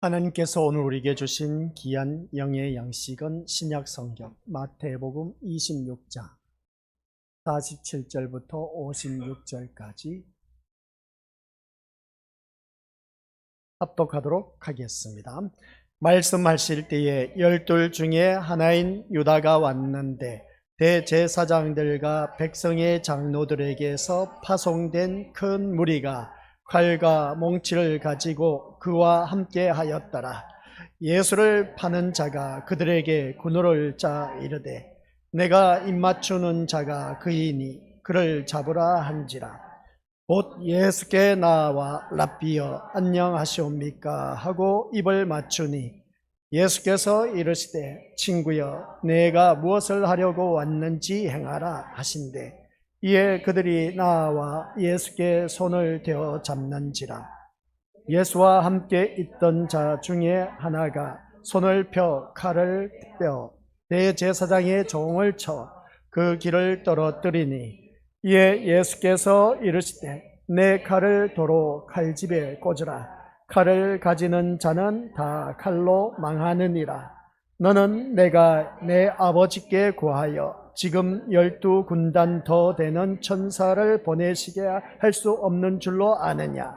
하나님께서 오늘 우리에게 주신 귀한 영의 양식은 신약 성경 마태복음 26장 47절부터 56절까지 합독하도록 하겠습니다. 말씀하실 때에 12 중에 하나인 유다가 왔는데 대제사장들과 백성의 장로들에게서 파송된 큰 무리가 칼과 몽치를 가지고 그와 함께 하였더라. 예수를 파는 자가 그들에게 군호를 짜 이르되 내가 입맞추는 자가 그이니 그를 잡으라 한지라. 곧 예수께 나와 랍비여 안녕하시옵니까 하고 입을 맞추니 예수께서 이르시되 친구여 내가 무엇을 하려고 왔는지 행하라 하신대 이에 그들이 나와 예수께 손을 대어 잡는지라. 예수와 함께 있던 자 중에 하나가 손을 펴 칼을 빼어 대제사장의 종을 쳐 그 길을 떨어뜨리니 이에 예수께서 이르시되 내 칼을 도로 칼집에 꽂으라. 칼을 가지는 자는 다 칼로 망하느니라. 너는 내가 내 아버지께 구하여 지금 12군단 더 되는 천사를 보내시게 할 수 없는 줄로 아느냐.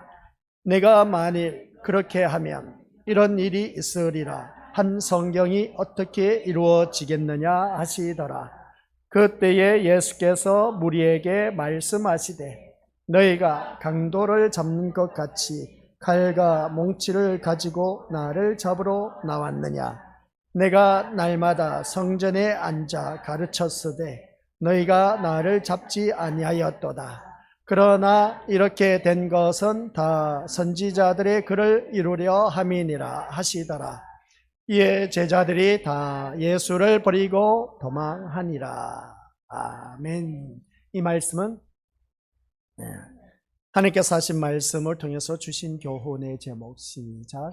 내가 만일 그렇게 하면 이런 일이 있으리라 한 성경이 어떻게 이루어지겠느냐 하시더라. 그때에 예수께서 무리에게 말씀하시되 너희가 강도를 잡는 것 같이 칼과 몽치를 가지고 나를 잡으러 나왔느냐. 내가 날마다 성전에 앉아 가르쳤으되 너희가 나를 잡지 아니하였도다. 그러나 이렇게 된 것은 다 선지자들의 글을 이루려 함이니라 하시더라. 이에 제자들이 다 예수를 버리고 도망하니라. 아멘. 이 말씀은 하나님께서 하신 말씀을 통해서 주신 교훈의 제목 시작.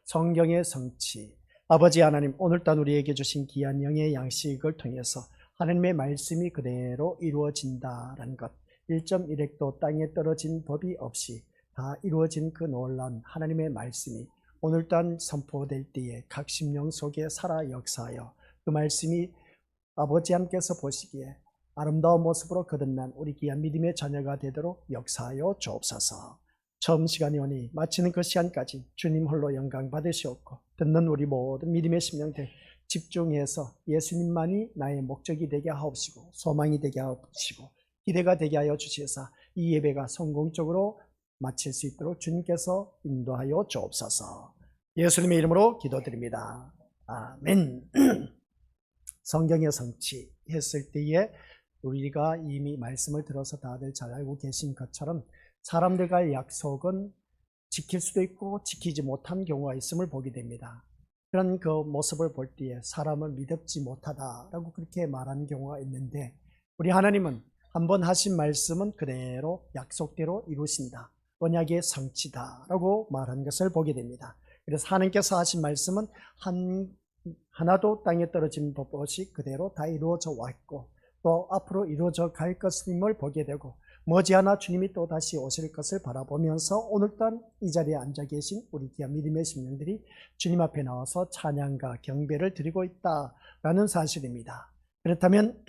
성경의 성취. 아버지 하나님, 오늘따라 우리에게 주신 귀한 영의 양식을 통해서 하나님의 말씀이 그대로 이루어진다라는 것, 1.1획도 땅에 떨어진 법이 없이 다 이루어진 그 놀라운 하나님의 말씀이 오늘 또한 선포될 때에 각 심령 속에 살아 역사하여 그 말씀이 아버지 하나님께서 보시기에 아름다운 모습으로 거듭난 우리 귀한 믿음의 자녀가 되도록 역사하여 주옵소서. 처음 시간이 오니 마치는 그 시간까지 주님 홀로 영광 받으시옵고 듣는 우리 모든 믿음의 심령들 집중해서 예수님만이 나의 목적이 되게 하옵시고 소망이 되게 하옵시고 기대가 되게 하여 주시사 이 예배가 성공적으로 마칠 수 있도록 주님께서 인도하여 주옵소서. 예수님의 이름으로 기도드립니다. 아멘. 성경의 성취 했을 때에 우리가 이미 말씀을 들어서 다들 잘 알고 계신 것처럼 사람들과의 약속은 지킬 수도 있고 지키지 못한 경우가 있음을 보게 됩니다. 그런 그 모습을 볼 때에 사람을 믿지 못하다라고 그렇게 말하는 경우가 있는데 우리 하나님은 한번 하신 말씀은 그대로 약속대로 이루신다. 언약의 성취다라고 말하는 것을 보게 됩니다. 그래서 하나님께서 하신 말씀은 하나도 땅에 떨어진 법 없이 그대로 다 이루어져 왔고 또 앞으로 이루어져 갈 것임을 보게 되고 머지않아 주님이 또 다시 오실 것을 바라보면서 오늘 또한 이 자리에 앉아 계신 우리 귀한 믿음의 심령들이 주님 앞에 나와서 찬양과 경배를 드리고 있다라는 사실입니다. 그렇다면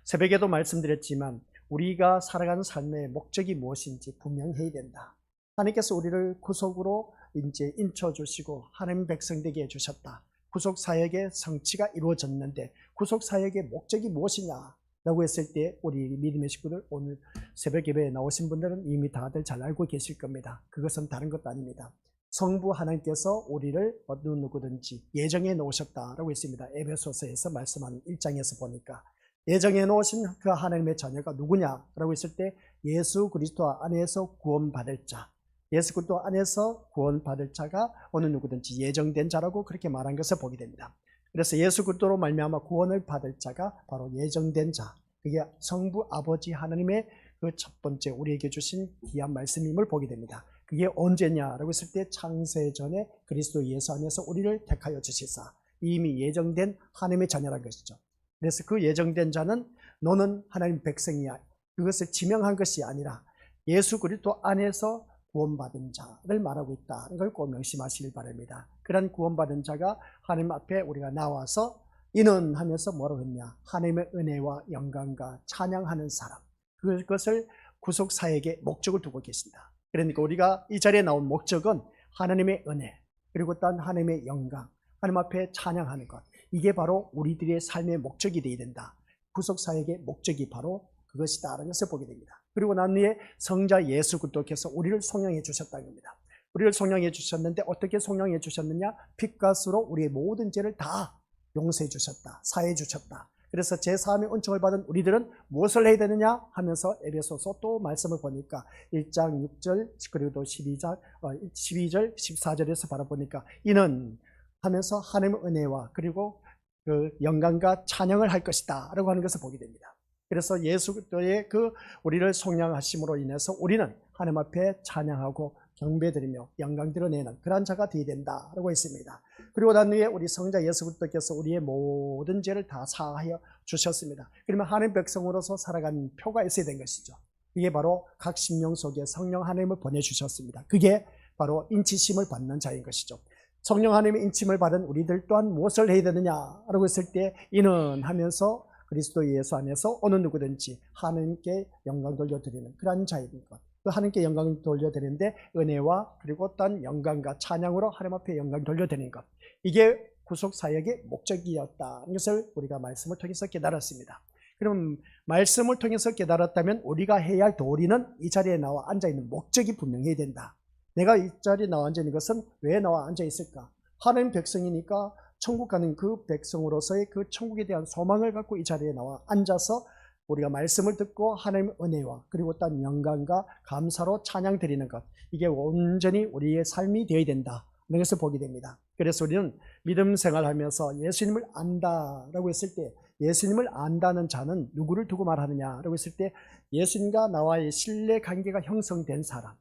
새벽에도 말씀드렸지만 우리가 살아가는 삶의 목적이 무엇인지 분명해야 된다. 하나님께서 우리를 구속으로 이제 인쳐주시고 하나님 백성 되게 해주셨다. 구속 사역의 성취가 이루어졌는데 구속 사역의 목적이 무엇이냐라고 했을 때 우리 믿음의 식구들 오늘 새벽 예배에 나오신 분들은 이미 다들 잘 알고 계실 겁니다. 그것은 다른 것도 아닙니다. 성부 하나님께서 우리를 어느 누구든지 예정해 놓으셨다라고 했습니다. 에베소서에서 말씀하는 1장에서 보니까 예정해 놓으신 그 하나님의 자녀가 누구냐라고 했을 때 예수 그리스도 안에서 구원받을 자, 예수 그리스도 안에서 구원받을 자가 어느 누구든지 예정된 자라고 그렇게 말한 것을 보게 됩니다. 그래서 예수 그리스도로 말미암아 구원을 받을 자가 바로 예정된 자, 그게 성부 아버지 하나님의 그 첫 번째 우리에게 주신 귀한 말씀임을 보게 됩니다. 그게 언제냐라고 했을 때 창세 전에 그리스도 예수 안에서 우리를 택하여 주시사 이미 예정된 하나님의 자녀라는 것이죠. 그래서 그 예정된 자는 너는 하나님 백성이야. 그것을 지명한 것이 아니라 예수 그리스도 안에서 구원받은 자를 말하고 있다는 걸 꼭 명심하시길 바랍니다. 그런 구원받은 자가 하나님 앞에 우리가 나와서 이는 하면서 뭐라고 했냐? 하나님의 은혜와 영광과 찬양하는 사람. 그것을 구속사역의 목적을 두고 계신다. 그러니까 우리가 이 자리에 나온 목적은 하나님의 은혜, 그리고 또 하나님의 영광, 하나님 앞에 찬양하는 것. 이게 바로 우리들의 삶의 목적이 되어야 된다. 구속사역의 목적이 바로 그것이다라는 것을 보게 됩니다. 그리고 난 후에 성자 예수 그리스도께서 우리를 속량해 주셨다는 겁니다. 우리를 속량해 주셨는데 어떻게 속량해 주셨느냐? 빛값으로 우리의 모든 죄를 다 용서해 주셨다. 사해 주셨다. 그래서 제사함의 은총을 받은 우리들은 무엇을 해야 되느냐 하면서 에베소서 또 말씀을 보니까 1장 6절 그리고 12절 14절에서 바라보니까 이는 하면서 하나님의 은혜와 그리고 그 영광과 찬양을 할 것이다 라고 하는 것을 보게 됩니다. 그래서 예수 그리스도의 그 우리를 속량하심으로 인해서 우리는 하나님 앞에 찬양하고 경배드리며 영광 드러내는 그러한 자가 되어야 된다라고 했습니다. 그리고 난 후에 우리 성자 예수 그리스도께서 우리의 모든 죄를 다 사하여 주셨습니다. 그러면 하나님 백성으로서 살아가는 표가 있어야 된 것이죠. 이게 바로 각 심령 속에 성령 하나님을 보내주셨습니다. 그게 바로 인치심을 받는 자인 것이죠. 성령 하나님의 인침을 받은 우리들 또한 무엇을 해야 되느냐라고 했을 때 이는 하면서 그리스도 예수 안에서 어느 누구든지 하나님께 영광 돌려드리는 그러한 자인 것. 그 하나님께 영광을 돌려드리는데 은혜와 그리고 또한 영광과 찬양으로 하나님 앞에 영광 돌려드리는 것. 이게 구속사역의 목적이었다는 것을 우리가 말씀을 통해서 깨달았습니다. 그럼 말씀을 통해서 깨달았다면 우리가 해야 할 도리는 이 자리에 나와 앉아있는 목적이 분명해야 된다. 내가 이 자리에 나와 앉아있는 것은 왜 나와 앉아있을까? 하나님 백성이니까 천국 가는 그 백성으로서의 그 천국에 대한 소망을 갖고 이 자리에 나와 앉아서 우리가 말씀을 듣고 하나님의 은혜와 그리고 또 영광과 감사로 찬양 드리는 것. 이게 온전히 우리의 삶이 되어야 된다. 이런 것을 보게 됩니다. 그래서 우리는 믿음 생활하면서 예수님을 안다라고 했을 때 예수님을 안다는 자는 누구를 두고 말하느냐라고 했을 때 예수님과 나와의 신뢰 관계가 형성된 사람.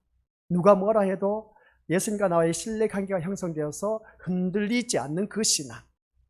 누가 뭐라 해도 예수님과 나와의 신뢰 관계가 형성되어서 흔들리지 않는 그 신앙.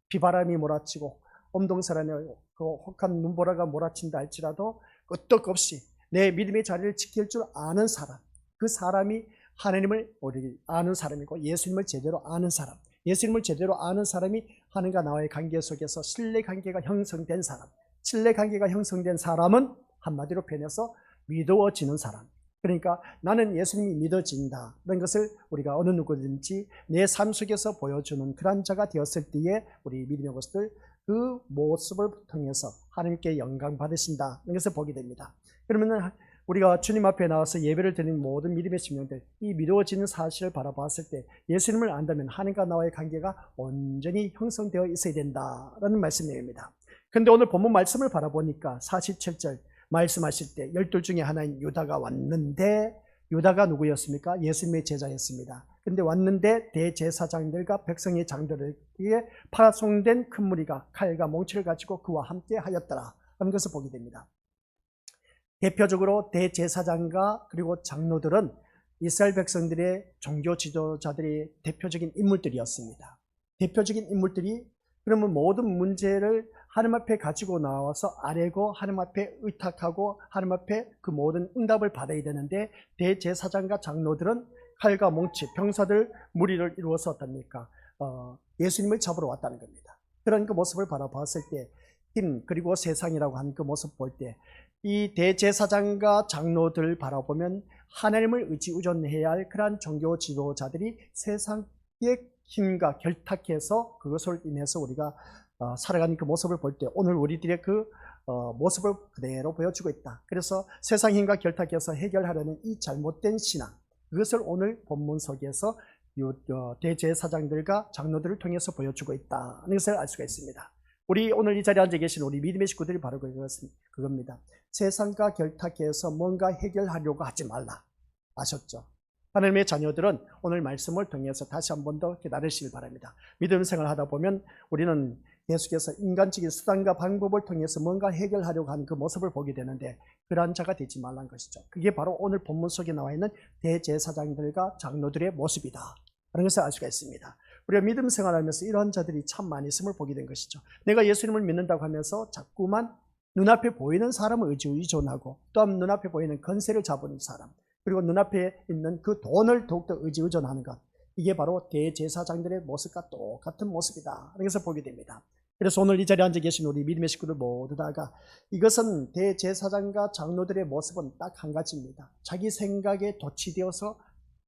비바람이 몰아치고 엄동설안에 그 혹한 눈보라가 몰아친다 할지라도 끄떡없이 내 믿음의 자리를 지킬 줄 아는 사람. 그 사람이 하나님을 우리 아는 사람이고 예수님을 제대로 아는 사람. 예수님을 제대로 아는 사람이 하나님과 나와의 관계 속에서 신뢰 관계가 형성된 사람. 신뢰 관계가 형성된 사람은 한마디로 표현해서 믿어지는 사람. 그러니까 나는 예수님이 믿어진다. 그런 것을 우리가 어느 누구든지 내 삶 속에서 보여주는 그런 자가 되었을 때에 우리 믿음의 것들 그 모습을 통해서 하나님께 영광 받으신다. 이런 것을 보게 됩니다. 그러면 우리가 주님 앞에 나와서 예배를 드리는 모든 믿음의 심령들, 이 미루어지는 사실을 바라봤을 때 예수님을 안다면 하나님과 나와의 관계가 온전히 형성되어 있어야 된다라는 말씀입니다. 그런데 오늘 본문 말씀을 바라보니까 47절 말씀하실 때 12 중에 하나인 유다가 왔는데 유다가 누구였습니까? 예수님의 제자였습니다. 그런데 왔는데 대제사장들과 백성의 장들에게 파송된 큰 무리가 칼과 몽치를 가지고 그와 함께 하였더라 하는 것을 보게 됩니다. 대표적으로 대제사장과 그리고 장로들은 이스라엘 백성들의 종교 지도자들의 대표적인 인물들이었습니다. 대표적인 인물들이 그러면 모든 문제를 하나님 앞에 가지고 나와서 아뢰고 하나님 앞에 의탁하고 하나님 앞에 그 모든 응답을 받아야 되는데 대제사장과 장로들은 칼과 몽치, 병사들 무리를 이루어서 어떻습니까? 예수님을 잡으러 왔다는 겁니다. 그런 그 모습을 바라봤을 때 힘 그리고 세상이라고 하는 그 모습 볼 때 이 대제사장과 장로들 바라보면 하나님을 의지의존해야 할 그러한 종교 지도자들이 세상의 힘과 결탁해서 그것을 인해서 우리가 살아가는 그 모습을 볼 때 오늘 우리들의 그 모습을 그대로 보여주고 있다. 그래서 세상 힘과 결탁해서 해결하려는 이 잘못된 신앙, 그것을 오늘 본문 속에서 대제사장들과 장로들을 통해서 보여주고 있다는 것을 알 수가 있습니다. 우리 오늘 이 자리에 앉아 계신 우리 믿음의 식구들이 바로 그겁니다. 세상과 결탁해서 뭔가 해결하려고 하지 말라. 아셨죠? 하나님의 자녀들은 오늘 말씀을 통해서 다시 한 번 더 깨달으시길 바랍니다. 믿음 생활을 하다 보면 우리는 계속해서 인간적인 수단과 방법을 통해서 뭔가 해결하려고 하는 그 모습을 보게 되는데 그러한 자가 되지 말라는 것이죠. 그게 바로 오늘 본문 속에 나와 있는 대제사장들과 장로들의 모습이다 하는 것을 알 수가 있습니다. 우리가 믿음 생활하면서 이런 자들이 참 많이 있음을 보게 된 것이죠. 내가 예수님을 믿는다고 하면서 자꾸만 눈앞에 보이는 사람을 의존하고 또 눈앞에 보이는 건세를 잡은 사람, 그리고 눈앞에 있는 그 돈을 더욱더 의존하는 것, 이게 바로 대제사장들의 모습과 똑같은 모습이다. 그래서 보게 됩니다. 그래서 오늘 이 자리에 앉아 계신 우리 믿음의 식구들 모두 다가 이것은 대제사장과 장로들의 모습은 딱 한 가지입니다. 자기 생각에 도취되어서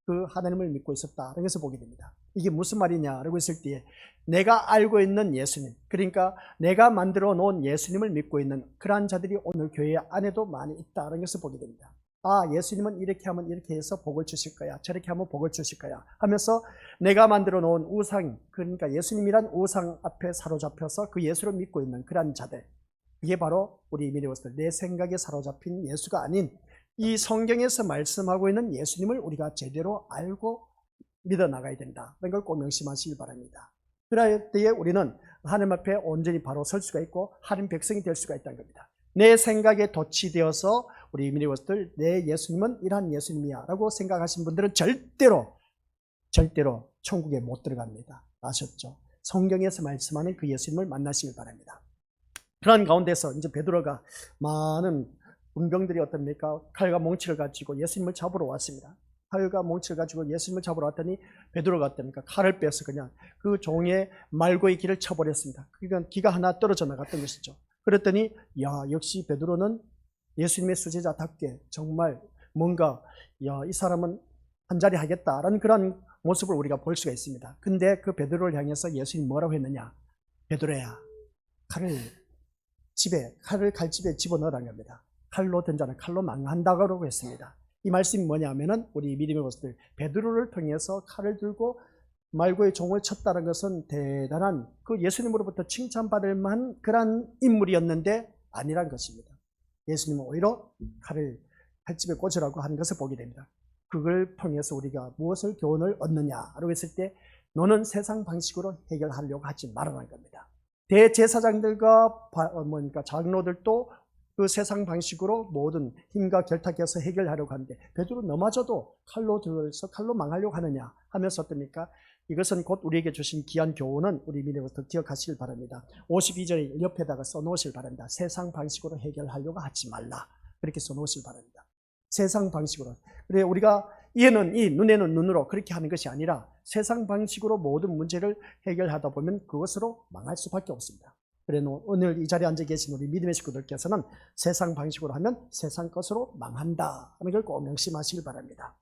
그 하나님을 믿고 있었다. 그래서 보게 됩니다. 이게 무슨 말이냐라고 했을 때에 내가 알고 있는 예수님, 그러니까 내가 만들어 놓은 예수님을 믿고 있는 그러한 자들이 오늘 교회 안에도 많이 있다는 것을 보게 됩니다. 아, 예수님은 이렇게 하면 이렇게 해서 복을 주실 거야, 저렇게 하면 복을 주실 거야 하면서 내가 만들어 놓은 우상, 그러니까 예수님이란 우상 앞에 사로잡혀서 그 예수를 믿고 있는 그러한 자들, 이게 바로 우리 믿음으로서 내 생각에 사로잡힌 예수가 아닌 이 성경에서 말씀하고 있는 예수님을 우리가 제대로 알고 믿어 나가야 된다. 그런 걸 꼭 명심하시길 바랍니다. 그럴 때에 우리는 하나님 앞에 온전히 바로 설 수가 있고 하나님 백성이 될 수가 있다는 겁니다. 내 생각에 도취되어서 우리 믿음으로서들 내 예수님은 이러한 예수님이야 라고 생각하신 분들은 절대로 천국에 못 들어갑니다. 아셨죠? 성경에서 말씀하는 그 예수님을 만나시길 바랍니다. 그런 가운데서 이제 베드로가 많은 군병들이 어떻습니까? 칼과 몽치를 가지고 예수님을 잡으러 왔습니다. 칼과 몽치를 가지고 예수님을 잡으러 왔더니 베드로가 어떻습니까? 칼을 빼서 그냥 그 종의 말고의 길을 쳐버렸습니다. 그러니까 기가 하나 떨어져 나갔던 것이죠. 그랬더니 야, 역시 베드로는 예수님의 수제자답게 정말 뭔가 이 사람은 한 자리 하겠다라는 그런 모습을 우리가 볼 수가 있습니다. 근데 그 베드로를 향해서 예수님이 뭐라고 했느냐? 베드로야, 칼을 칼집에 집어넣으라는 겁니다. 칼로 된 자는 칼로 망한다고 했습니다. 이 말씀이 뭐냐면은 우리 믿음의 모습들 베드로를 통해서 칼을 들고 말고의 종을 쳤다는 것은 대단한 그 예수님으로부터 칭찬받을 만한 그런 인물이었는데 아니란 것입니다. 예수님은 오히려 칼집에 꽂으라고 하는 것을 보게 됩니다. 그걸 통해서 우리가 무엇을 교훈을 얻느냐라고 했을 때 너는 세상 방식으로 해결하려고 하지 말아라는 겁니다. 대제사장들과 장로들도 그 세상 방식으로 모든 힘과 결탁해서 해결하려고 하는데 베드로 너마저도 칼로 들어서 칼로 망하려고 하느냐 하면서 어떻습니까? 이것은 곧 우리에게 주신 귀한 교훈은 우리 믿음으로부터 기억하시길 바랍니다. 52절 옆에다가 써놓으시길 바랍니다. 세상 방식으로 해결하려고 하지 말라. 그렇게 써놓으시길 바랍니다. 세상 방식으로. 그래 우리가 이에는 이, 눈에는 눈으로 그렇게 하는 것이 아니라 세상 방식으로 모든 문제를 해결하다 보면 그것으로 망할 수밖에 없습니다. 그래 오늘 이 자리에 앉아 계신 우리 믿음의 식구들께서는 세상 방식으로 하면 세상 것으로 망한다 하는 걸 꼭 명심하시길 바랍니다.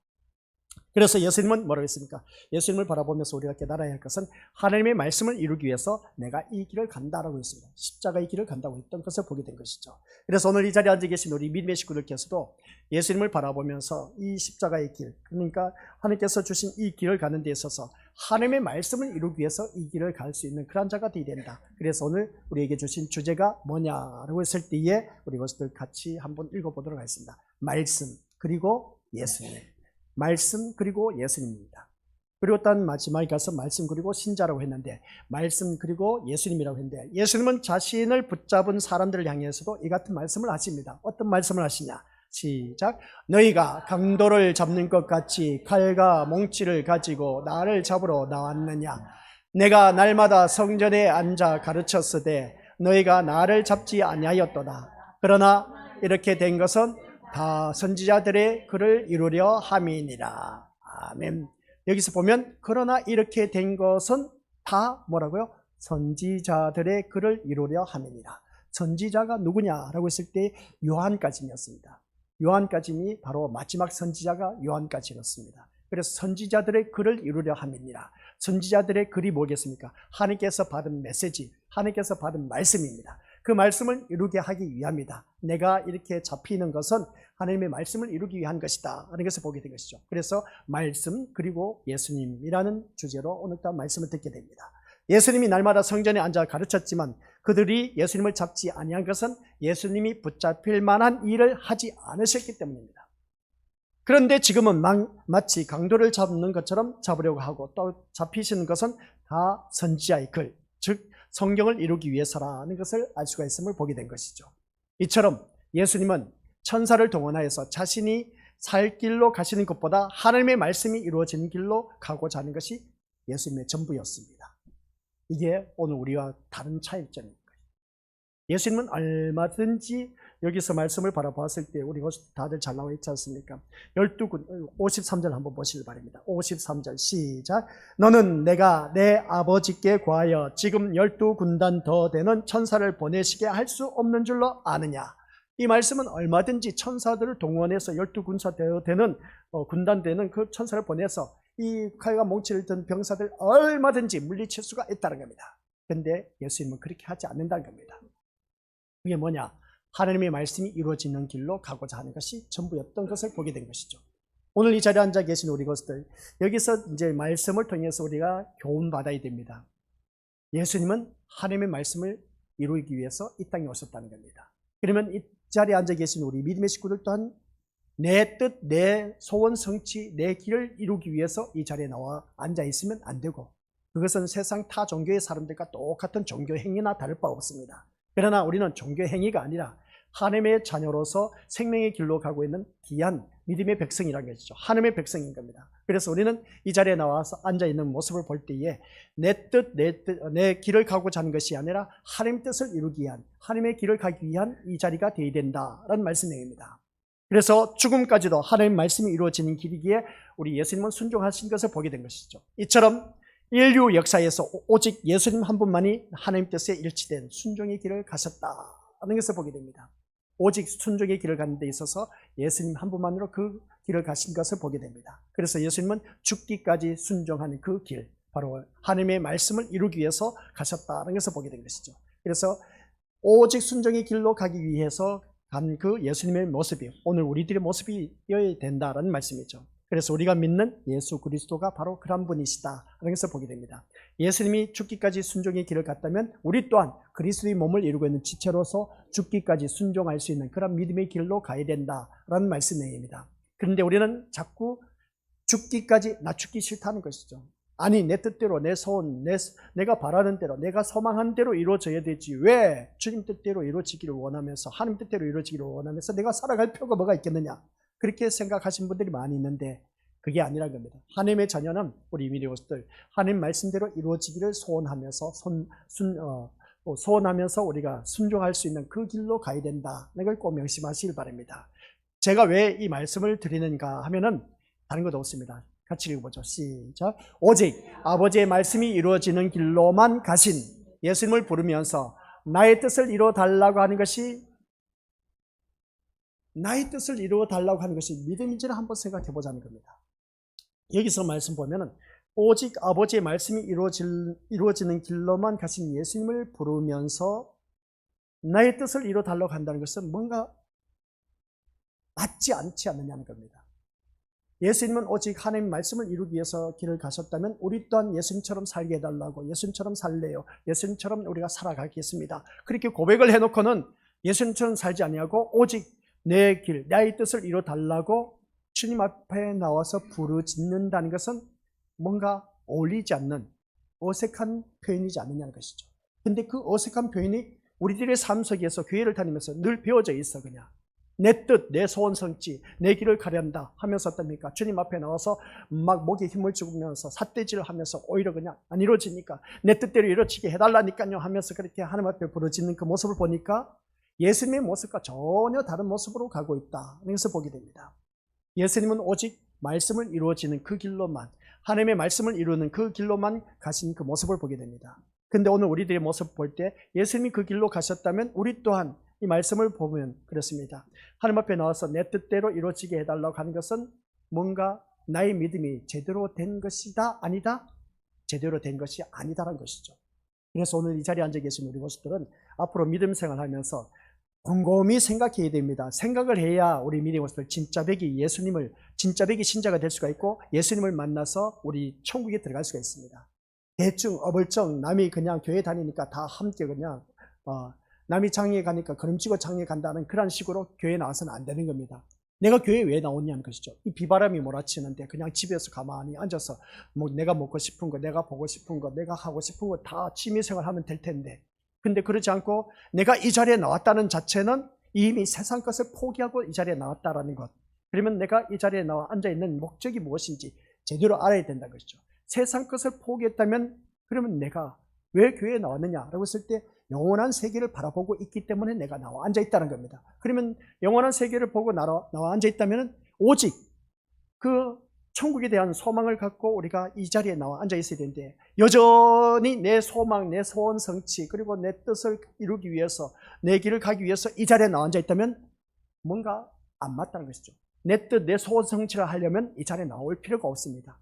그래서 예수님은 뭐라고 했습니까? 예수님을 바라보면서 우리가 깨달아야 할 것은 하나님의 말씀을 이루기 위해서 내가 이 길을 간다라고 했습니다. 십자가의 길을 간다고 했던 것을 보게 된 것이죠. 그래서 오늘 이 자리에 앉아 계신 우리 믿음의 식구들께서도 예수님을 바라보면서 이 십자가의 길, 그러니까 하나님께서 주신 이 길을 가는 데 있어서 하나님의 말씀을 이루기 위해서 이 길을 갈 수 있는 그런 자가 되어야 된다. 그래서 오늘 우리에게 주신 주제가 뭐냐라고 했을 때에 우리 것들 같이 한번 읽어보도록 하겠습니다. 말씀 그리고 예수님. 말씀 그리고 예수님입니다. 그리고 또 마지막에 가서 말씀 그리고 신자라고 했는데 말씀 그리고 예수님이라고 했는데 예수님은 자신을 붙잡은 사람들을 향해서도 이 같은 말씀을 하십니다. 어떤 말씀을 하시냐? 시작. 너희가 강도를 잡는 것 같이 칼과 몽치를 가지고 나를 잡으러 나왔느냐? 내가 날마다 성전에 앉아 가르쳤으되 너희가 나를 잡지 아니하였도다. 그러나 이렇게 된 것은 다 선지자들의 글을 이루려 함이니라. 아멘. 여기서 보면 그러나 이렇게 된 것은 다 뭐라고요? 선지자들의 글을 이루려 함이니라. 선지자가 누구냐라고 했을 때 요한까지였습니다. 요한까지니 바로 마지막 선지자가 요한까지였습니다. 그래서 선지자들의 글을 이루려 함이니라. 선지자들의 글이 뭐겠습니까? 하나님께서 받은 메시지, 하나님께서 받은 말씀입니다. 그 말씀을 이루게 하기 위함이다. 내가 이렇게 잡히는 것은 하나님의 말씀을 이루기 위한 것이다 하는 것을 보게 된 것이죠. 그래서 말씀 그리고 예수님이라는 주제로 오늘따라 말씀을 듣게 됩니다. 예수님이 날마다 성전에 앉아 가르쳤지만 그들이 예수님을 잡지 아니한 것은 예수님이 붙잡힐 만한 일을 하지 않으셨기 때문입니다. 그런데 지금은 마치 강도를 잡는 것처럼 잡으려고 하고 또 잡히시는 것은 다 선지자의 글, 즉 성경을 이루기 위해서라는 것을 알 수가 있음을 보게 된 것이죠. 이처럼 예수님은 천사를 동원하여서 자신이 살 길로 가시는 것보다 하나님의 말씀이 이루어지는 길로 가고자 하는 것이 예수님의 전부였습니다. 이게 오늘 우리와 다른 차이점입니다. 예수님은 얼마든지 여기서 말씀을 바라봤을 때 우리 다들 잘 나와 있지 않습니까? 53절 한번 보시기 바랍니다. 53절 시작. 너는 내가 내 아버지께 구하여 지금 12군단 더 되는 천사를 보내시게 할 수 없는 줄로 아느냐. 이 말씀은 얼마든지 천사들을 동원해서 12군사 되는 군단 되는 그 천사를 보내서 이 칼과 몽치를 든 병사들 얼마든지 물리칠 수가 있다는 겁니다. 그런데 예수님은 그렇게 하지 않는다는 겁니다. 그게 뭐냐? 하나님의 말씀이 이루어지는 길로 가고자 하는 것이 전부였던 것을 보게 된 것이죠. 오늘 이 자리에 앉아 계신 우리 것들, 여기서 이제 말씀을 통해서 우리가 교훈받아야 됩니다. 예수님은 하나님의 말씀을 이루기 위해서 이 땅에 오셨다는 겁니다. 그러면 이 자리에 앉아 계신 우리 믿음의 식구들 또한 내 뜻, 내 소원 성취, 내 길을 이루기 위해서 이 자리에 나와 앉아 있으면 안 되고, 그것은 세상 타 종교의 사람들과 똑같은 종교 행위나 다를 바 없습니다. 그러나 우리는 종교 행위가 아니라 하나님의 자녀로서 생명의 길로 가고 있는 귀한 믿음의 백성이라는 것이죠. 하나님의 백성인 겁니다. 그래서 우리는 이 자리에 나와서 앉아있는 모습을 볼 때에 내 길을 가고자 하는 것이 아니라 하나님의 뜻을 이루기 위한, 하나님의 길을 가기 위한 이 자리가 되어야 된다라는 말씀입니다. 그래서 죽음까지도 하나님의 말씀이 이루어지는 길이기에 우리 예수님은 순종하신 것을 보게 된 것이죠. 이처럼 인류 역사에서 오직 예수님 한 분만이 하나님 뜻에 일치된 순종의 길을 가셨다는 것을 보게 됩니다. 오직 순종의 길을 가는 데 있어서 예수님 한 분만으로 그 길을 가신 것을 보게 됩니다. 그래서 예수님은 죽기까지 순종하는 그 길, 바로 하나님의 말씀을 이루기 위해서 가셨다는 것을 보게 된 것이죠. 그래서 오직 순종의 길로 가기 위해서 간 그 예수님의 모습이 오늘 우리들의 모습이어야 된다는 말씀이죠. 그래서 우리가 믿는 예수 그리스도가 바로 그런 분이시다라는 것을 보게 됩니다. 예수님이 죽기까지 순종의 길을 갔다면 우리 또한 그리스도의 몸을 이루고 있는 지체로서 죽기까지 순종할 수 있는 그런 믿음의 길로 가야 된다라는 말씀입니다. 그런데 우리는 자꾸 죽기까지 나 죽기 싫다는 것이죠. 아니 내 뜻대로 내 소원 내가 바라는 대로 내가 소망한 대로 이루어져야 되지 왜 주님 뜻대로 이루어지기를 원하면서 하나님 뜻대로 이루어지기를 원하면서 내가 살아갈 필요가 뭐가 있겠느냐, 그렇게 생각하신 분들이 많이 있는데 그게 아니란 겁니다. 하나님의 자녀는 우리 믿음들 하나님 말씀대로 이루어지기를 소원하면서 소원하면서 우리가 순종할 수 있는 그 길로 가야 된다. 이걸 꼭 명심하시길 바랍니다. 제가 왜 이 말씀을 드리는가 하면은 다른 것도 없습니다. 같이 읽어보죠. 시작. 오직 아버지의 말씀이 이루어지는 길로만 가신 예수님을 부르면서 나의 뜻을 이루어 달라고 하는 것이 믿음인지를 한번 생각해 보자는 겁니다. 여기서 말씀 보면은 오직 아버지의 말씀이 이루어지는 길로만 가신 예수님을 부르면서 나의 뜻을 이루어 달라고 한다는 것은 뭔가 맞지 않지 않느냐는 겁니다. 예수님은 오직 하나님의 말씀을 이루기 위해서 길을 가셨다면 우리 또한 예수님처럼 살게 해달라고, 예수님처럼 살래요, 예수님처럼 우리가 살아가겠습니다, 그렇게 고백을 해놓고는 예수님처럼 살지 아니하고 오직 내 길, 나의 뜻을 이루어 달라고 주님 앞에 나와서 부르짖는다는 것은 뭔가 어울리지 않는 어색한 표현이지 않느냐는 것이죠. 근데 그 어색한 표현이 우리들의 삶 속에서 교회를 다니면서 늘 배워져 있어. 그냥 내 뜻, 내 소원 성취, 내 길을 가련다 하면서 어떻습니까? 주님 앞에 나와서 막 목에 힘을 주면서 삿대질을 하면서 오히려 그냥 안 이루어지니까 내 뜻대로 이루어지게 해달라니까요 하면서 그렇게 하나님 앞에 부르짖는 그 모습을 보니까 예수님의 모습과 전혀 다른 모습으로 가고 있다. 그래서 보게 됩니다. 예수님은 오직 말씀을 이루어지는 그 길로만, 하나님의 말씀을 이루는 그 길로만 가신 그 모습을 보게 됩니다. 근데 오늘 우리들의 모습 볼 때 예수님이 그 길로 가셨다면 우리 또한 이 말씀을 보면 그렇습니다. 하나님 앞에 나와서 내 뜻대로 이루어지게 해달라고 하는 것은 뭔가 나의 믿음이 제대로 된 것이다, 아니다? 제대로 된 것이 아니다라는 것이죠. 그래서 오늘 이 자리에 앉아 계신 우리 모습들은 앞으로 믿음 생활하면서 곰곰이 생각해야 됩니다. 생각을 해야 우리 믿음의 모습들 진짜 백이 신자가 될 수가 있고 예수님을 만나서 우리 천국에 들어갈 수가 있습니다. 대충 어벌쩍 남이 그냥 교회 다니니까 다 함께 그냥 남이 장례에 가니까 걸음치고 장례에 간다는 그런 식으로 교회에 나와서는 안 되는 겁니다. 내가 교회에 왜 나오냐는 것이죠. 이 비바람이 몰아치는데 그냥 집에서 가만히 앉아서 내가 먹고 싶은 거, 내가 보고 싶은 거, 내가 하고 싶은 거 다 취미생활 하면 될 텐데, 근데 그러지 않고 내가 이 자리에 나왔다는 자체는 이미 세상 것을 포기하고 이 자리에 나왔다라는 것. 그러면 내가 이 자리에 나와 앉아있는 목적이 무엇인지 제대로 알아야 된다는 것이죠. 세상 것을 포기했다면 그러면 내가 왜 교회에 나왔느냐라고 했을 때 영원한 세계를 바라보고 있기 때문에 내가 나와 앉아 있다는 겁니다. 그러면 영원한 세계를 보고 나와 앉아 있다면 오직 그 천국에 대한 소망을 갖고 우리가 이 자리에 나와 앉아 있어야 되는데, 여전히 내 소망, 내 소원 성취, 그리고 내 뜻을 이루기 위해서, 내 길을 가기 위해서 이 자리에 나와 앉아 있다면 뭔가 안 맞다는 것이죠. 내 뜻, 내 소원 성취를 하려면 이 자리에 나올 필요가 없습니다.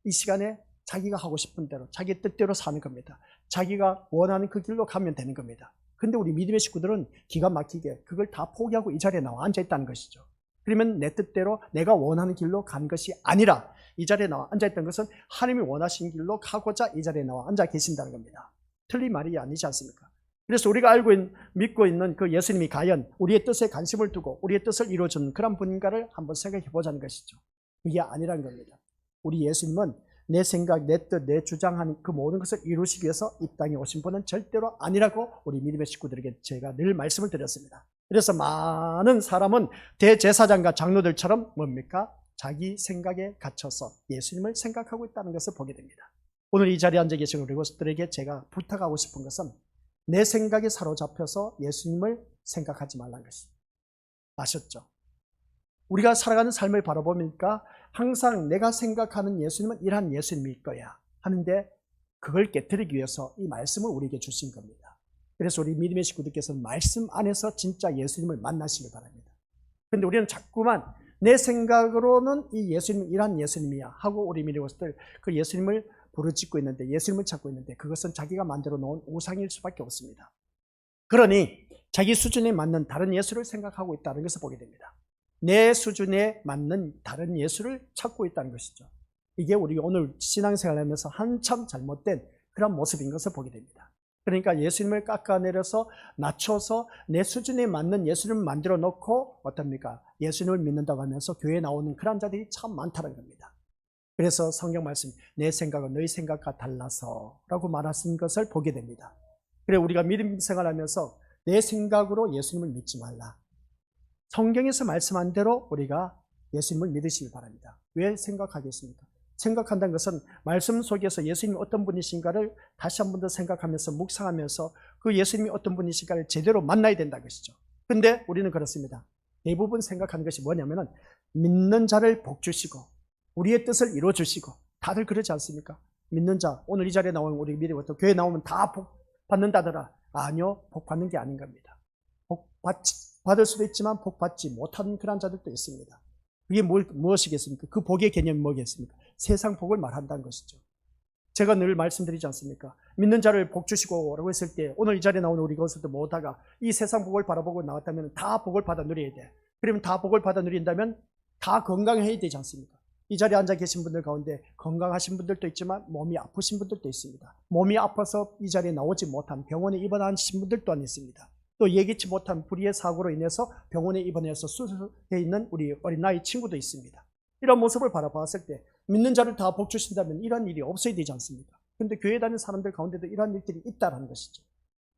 이 시간에 자기가 하고 싶은 대로, 자기 뜻대로 사는 겁니다. 자기가 원하는 그 길로 가면 되는 겁니다. 근데 우리 믿음의 식구들은 기가 막히게 그걸 다 포기하고 이 자리에 나와 앉아 있다는 것이죠. 그러면 내 뜻대로 내가 원하는 길로 간 것이 아니라 이 자리에 나와 앉아있던 것은 하나님이 원하신 길로 가고자 이 자리에 나와 앉아 계신다는 겁니다. 틀린 말이 아니지 않습니까? 그래서 우리가 믿고 있는 그 예수님이 과연 우리의 뜻에 관심을 두고 우리의 뜻을 이루어주는 그런 분인가를 한번 생각해 보자는 것이죠. 그게 아니라는 겁니다. 우리 예수님은 내 생각, 내 뜻, 내 주장하는 그 모든 것을 이루시기 위해서 이 땅에 오신 분은 절대로 아니라고 우리 믿음의 식구들에게 제가 늘 말씀을 드렸습니다. 그래서 많은 사람은 대제사장과 장로들처럼 뭡니까? 자기 생각에 갇혀서 예수님을 생각하고 있다는 것을 보게 됩니다. 오늘 이 자리에 앉아 계신 우리 것들에게 제가 부탁하고 싶은 것은 내 생각에 사로잡혀서 예수님을 생각하지 말라는 것입니다. 아셨죠? 우리가 살아가는 삶을 바라보니까 항상 내가 생각하는 예수님은 이러한 예수님일 거야 하는데, 그걸 깨뜨리기 위해서 이 말씀을 우리에게 주신 겁니다. 그래서 우리 믿음의 식구들께서는 말씀 안에서 진짜 예수님을 만나시길 바랍니다. 그런데 우리는 자꾸만 내 생각으로는 이 예수님은 이러한 예수님이야 하고 우리 믿음의 식구들 그 예수님을 부르짖고 있는데, 예수님을 찾고 있는데, 그것은 자기가 만들어 놓은 우상일 수밖에 없습니다. 그러니 자기 수준에 맞는 다른 예수를 생각하고 있다는 것을 보게 됩니다. 내 수준에 맞는 다른 예수를 찾고 있다는 것이죠. 이게 우리 오늘 신앙생활 하면서 한참 잘못된 그런 모습인 것을 보게 됩니다. 그러니까 예수님을 깎아내려서 낮춰서 내 수준에 맞는 예수님을 만들어 놓고 어떻습니까? 예수님을 믿는다고 하면서 교회에 나오는 그런 자들이 참 많다는 겁니다. 그래서 성경 말씀, 내 생각은 너희 생각과 달라서 라고 말하신 것을 보게 됩니다. 그래, 우리가 믿음 생활하면서 내 생각으로 예수님을 믿지 말라. 성경에서 말씀한 대로 우리가 예수님을 믿으시기 바랍니다. 왜 생각하겠습니까? 생각한다는 것은 말씀 속에서 예수님이 어떤 분이신가를 다시 한 번 더 생각하면서 묵상하면서 그 예수님이 어떤 분이신가를 제대로 만나야 된다는 것이죠. 근데 우리는 그렇습니다. 대부분 생각하는 것이 뭐냐면은 믿는 자를 복 주시고 우리의 뜻을 이루어 주시고, 다들 그러지 않습니까? 믿는 자, 오늘 이 자리에 나오는 우리 미리 어떤 교회 나오면 다 복 받는다더라. 아니요, 복 받는 게 아닌 겁니다. 받을 수도 있지만 복 받지 못하는 그런 자들도 있습니다. 그게 무엇이겠습니까? 그 복의 개념이 뭐겠습니까? 세상 복을 말한다는 것이죠. 제가 늘 말씀드리지 않습니까? 믿는 자를 복 주시고 라고 했을 때 오늘 이 자리에 나오는 우리 것들도 못하가 이 세상 복을 바라보고 나왔다면 다 복을 받아 누려야 돼. 그러면 다 복을 받아 누린다면 다 건강해야 되지 않습니까? 이 자리에 앉아 계신 분들 가운데 건강하신 분들도 있지만 몸이 아프신 분들도 있습니다. 몸이 아파서 이 자리에 나오지 못한 병원에 입원하신 분들 또한 있습니다. 또 예기치 못한 불의의 사고로 인해서 병원에 입원해서 수술해 있는 우리 어린아이 친구도 있습니다. 이런 모습을 바라봤을 때 믿는 자를 다 복 주신다면 이런 일이 없어야 되지 않습니까? 그런데 교회 다니는 사람들 가운데도 이런 일들이 있다는 것이죠.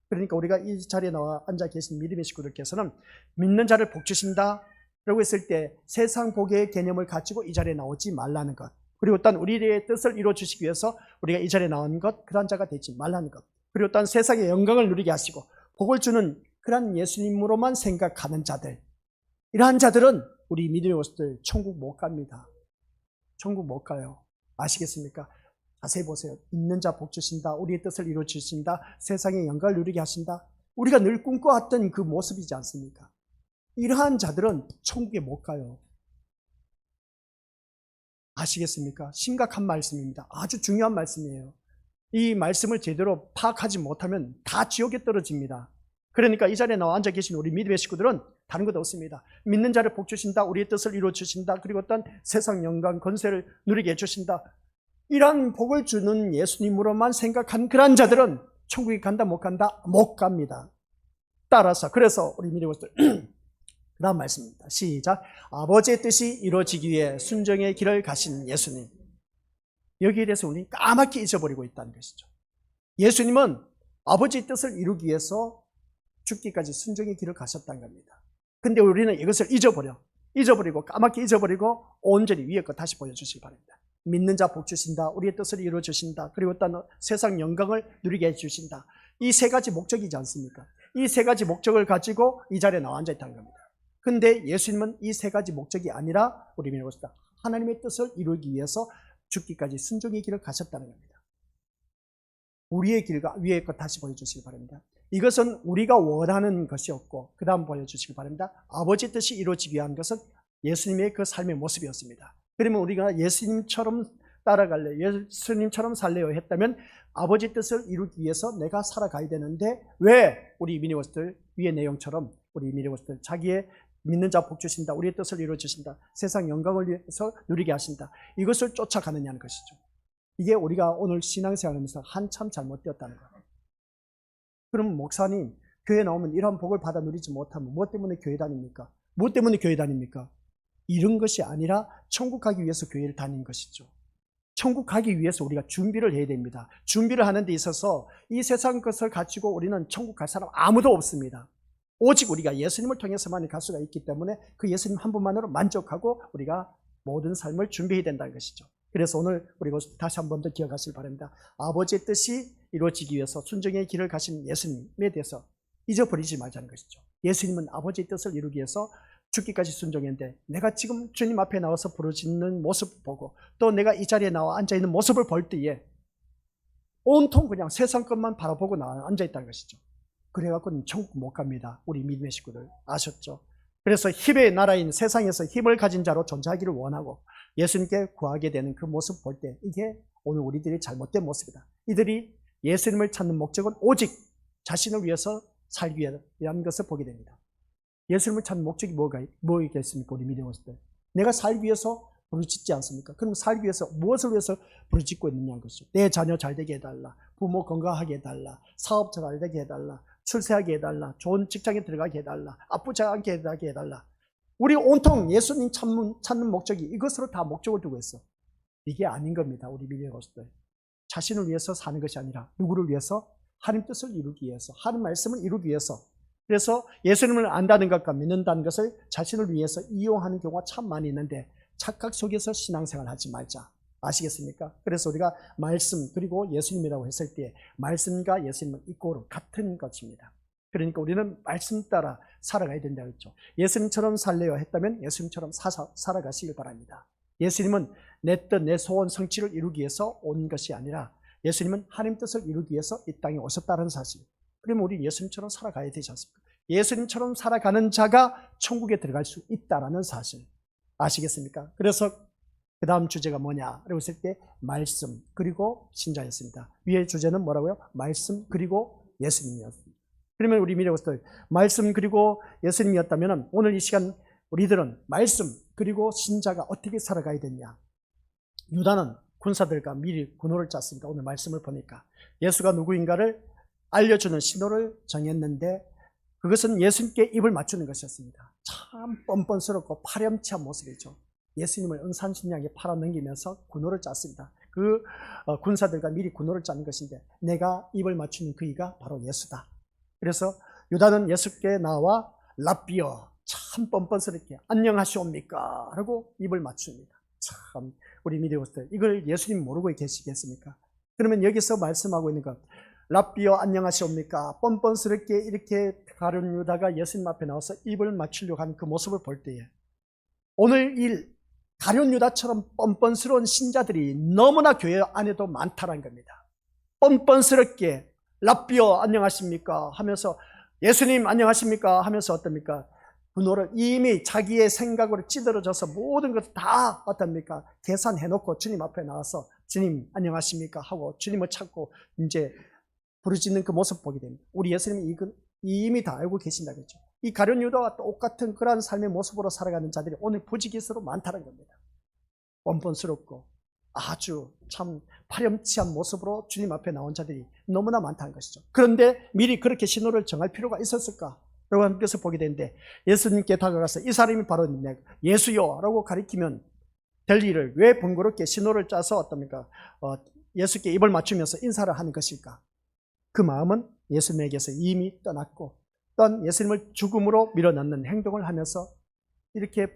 그러니까 우리가 이 자리에 나와 앉아 계신 믿음의 식구들께서는 믿는 자를 복 주신다 라고 했을 때 세상 복의 개념을 가지고 이 자리에 나오지 말라는 것, 그리고 또 우리의 뜻을 이루어 주시기 위해서 우리가 이 자리에 나온 것, 그런 자가 되지 말라는 것, 그리고 또 세상의 영광을 누리게 하시고 복을 주는 그런 예수님으로만 생각하는 자들, 이러한 자들은 우리 믿음의 것들 천국 못 갑니다. 천국 못 가요. 아시겠습니까? 자세히 보세요. 있는 자 복 주신다, 우리의 뜻을 이루어 주신다, 세상의 영광을 누리게 하신다, 우리가 늘 꿈꿔왔던 그 모습이지 않습니까? 이러한 자들은 천국에 못 가요. 아시겠습니까? 심각한 말씀입니다. 아주 중요한 말씀이에요. 이 말씀을 제대로 파악하지 못하면 다 지옥에 떨어집니다. 그러니까 이 자리에 나와 앉아 계신 우리 믿음의 식구들은 다른 것 없습니다. 믿는 자를 복 주신다, 우리의 뜻을 이루어 주신다, 그리고 어떤 세상 영광 권세를 누리게 해주신다, 이러한 복을 주는 예수님으로만 생각한 그런 자들은 천국에 간다 못 간다? 못 갑니다. 따라서 그래서 우리 믿음의 식구들 그 다음 말씀입니다. 시작. 아버지의 뜻이 이루어지기 위해 순종의 길을 가신 예수님. 여기에 대해서 우리는 까맣게 잊어버리고 있다는 것이죠. 예수님은 아버지의 뜻을 이루기 위해서 죽기까지 순종의 길을 가셨다는 겁니다. 근데 우리는 이것을 잊어버리고 까맣게 잊어버리고 온전히 위에 거 다시 보여주시기 바랍니다. 믿는 자 복 주신다, 우리의 뜻을 이루어 주신다, 그리고 또 세상 영광을 누리게 해주신다, 이 세 가지 목적이지 않습니까? 이 세 가지 목적을 가지고 이 자리에 나와 앉아 있다는 겁니다. 근데 예수님은 이 세 가지 목적이 아니라 우리 믿어봅시다. 하나님의 뜻을 이루기 위해서 죽기까지 순종의 길을 가셨다는 겁니다. 우리의 길과 위의 것 다시 보여주시기 바랍니다. 이것은 우리가 원하는 것이었고 그 다음 보여주시기 바랍니다. 아버지 뜻이 이루어지기 위한 것은 예수님의 그 삶의 모습이었습니다. 그러면 우리가 예수님처럼 따라갈래, 예수님처럼 살래요 했다면 아버지 뜻을 이루기 위해서 내가 살아가야 되는데 왜 우리 미니워스들 위의 내용처럼 우리 미니워스들 자기의 믿는 자 복 주신다, 우리의 뜻을 이루어 주신다, 세상 영광을 위해서 누리게 하신다, 이것을 쫓아가느냐는 것이죠. 이게 우리가 오늘 신앙생활하면서 한참 잘못되었다는 거예요. 그럼 목사님, 교회 나오면 이런 복을 받아 누리지 못하면 무엇 때문에 교회 다닙니까? 무엇 때문에 교회 다닙니까? 이런 것이 아니라 천국 가기 위해서 교회를 다니는 것이죠. 천국 가기 위해서 우리가 준비를 해야 됩니다. 준비를 하는 데 있어서 이 세상 것을 가지고 우리는 천국 갈 사람 아무도 없습니다. 오직 우리가 예수님을 통해서만 갈 수가 있기 때문에 그 예수님 한 분만으로 만족하고 우리가 모든 삶을 준비해야 된다는 것이죠. 그래서 오늘 우리가 다시 한 번 더 기억하시기 바랍니다. 아버지의 뜻이 이루어지기 위해서 순종의 길을 가신 예수님에 대해서 잊어버리지 말자는 것이죠. 예수님은 아버지의 뜻을 이루기 위해서 죽기까지 순종했는데 내가 지금 주님 앞에 나와서 부르짖는 모습 보고 또 내가 이 자리에 나와 앉아있는 모습을 볼 때에 온통 그냥 세상 것만 바라보고 나와 앉아있다는 것이죠. 그래갖고는 천국 못 갑니다. 우리 믿음의 식구들 아셨죠? 그래서 힘의 나라인 세상에서 힘을 가진 자로 존재하기를 원하고 예수님께 구하게 되는 그 모습 볼 때 이게 오늘 우리들이 잘못된 모습이다. 이들이 예수님을 찾는 목적은 오직 자신을 위해서 살기 위한 것을 보게 됩니다. 예수님을 찾는 목적이 뭐겠습니까? 우리 믿음의 때 내가 살기 위해서 부르짖지 않습니까? 그럼 살기 위해서 무엇을 위해서 부르짖고 있느냐는 것이죠. 내 자녀 잘 되게 해달라, 부모 건강하게 해달라, 사업 잘 되게 해달라, 출세하게 해달라, 좋은 직장에 들어가게 해달라, 아프지 않게 해달라. 우리 온통 예수님 찾는 목적이 이것으로 다 목적을 두고 있어. 이게 아닌 겁니다. 우리 믿음의 것들 자신을 위해서 사는 것이 아니라 누구를 위해서? 하나님 뜻을 이루기 위해서, 하나님 말씀을 이루기 위해서. 그래서 예수님을 안다는 것과 믿는다는 것을 자신을 위해서 이용하는 경우가 참 많이 있는데 착각 속에서 신앙생활 하지 말자. 아시겠습니까? 그래서 우리가 말씀 그리고 예수님이라고 했을 때 말씀과 예수님은 이꼬르 같은 것입니다. 그러니까 우리는 말씀 따라 살아가야 된다고 했죠. 예수님처럼 살래요 했다면 예수님처럼 살아가시길 바랍니다. 예수님은 내 뜻, 내 소원, 성취를 이루기 위해서 온 것이 아니라 예수님은 하나님 뜻을 이루기 위해서 이 땅에 오셨다는 사실. 그러면 우리 예수님처럼 살아가야 되지 않습니까? 예수님처럼 살아가는 자가 천국에 들어갈 수 있다는 사실. 아시겠습니까? 그래서 그 다음 주제가 뭐냐라고 했을 때 말씀 그리고 신자였습니다. 위의 주제는 뭐라고요? 말씀 그리고 예수님이었습니다. 그러면 우리 미래고스들 말씀 그리고 예수님이었다면 오늘 이 시간 우리들은 말씀 그리고 신자가 어떻게 살아가야 되냐. 유다는 군사들과 미리 군호를 짰습니다. 오늘 말씀을 보니까 예수가 누구인가를 알려주는 신호를 정했는데 그것은 예수님께 입을 맞추는 것이었습니다. 참 뻔뻔스럽고 파렴치한 모습이죠. 예수님을 응산신령에 팔아넘기면서 군호를 짰습니다. 그 군사들과 미리 군호를 짜는 것인데 내가 입을 맞추는 그이가 바로 예수다. 그래서 유다는 예수께 나와 랍비어 참 뻔뻔스럽게 안녕하시옵니까? 라고 입을 맞춥니다. 참 우리 미디어스들 이걸 예수님 모르고 계시겠습니까? 그러면 여기서 말씀하고 있는 것 랍비어 안녕하시옵니까? 뻔뻔스럽게 이렇게 가룟 유다가 예수님 앞에 나와서 입을 맞추려고 하는 그 모습을 볼 때에 오늘 가룟 유다처럼 뻔뻔스러운 신자들이 너무나 교회 안에도 많다는 겁니다. 뻔뻔스럽게 랍비어 안녕하십니까? 하면서 예수님 안녕하십니까? 하면서 어떻습니까? 분노를 이미 자기의 생각으로 찌들어져서 모든 것을 다 어떻습니까? 계산해놓고 주님 앞에 나와서 주님 안녕하십니까? 하고 주님을 찾고 이제 부르짖는 그 모습 보게 됩니다. 우리 예수님이 이미 다 알고 계신다겠죠. 이 가룟 유다와 똑같은 그러한 삶의 모습으로 살아가는 자들이 오늘 부지기수로 많다는 겁니다. 뻔뻔스럽고 아주 참 파렴치한 모습으로 주님 앞에 나온 자들이 너무나 많다는 것이죠. 그런데 미리 그렇게 신호를 정할 필요가 있었을까? 라고 하는 것을 보게 되는데 예수님께 다가가서 이 사람이 바로 예수요 라고 가리키면 될 일을 왜 번거롭게 신호를 짜서 어떻습니까? 예수께 입을 맞추면서 인사를 하는 것일까? 그 마음은 예수님에게서 이미 떠났고 또한 예수님을 죽음으로 밀어넣는 행동을 하면서 이렇게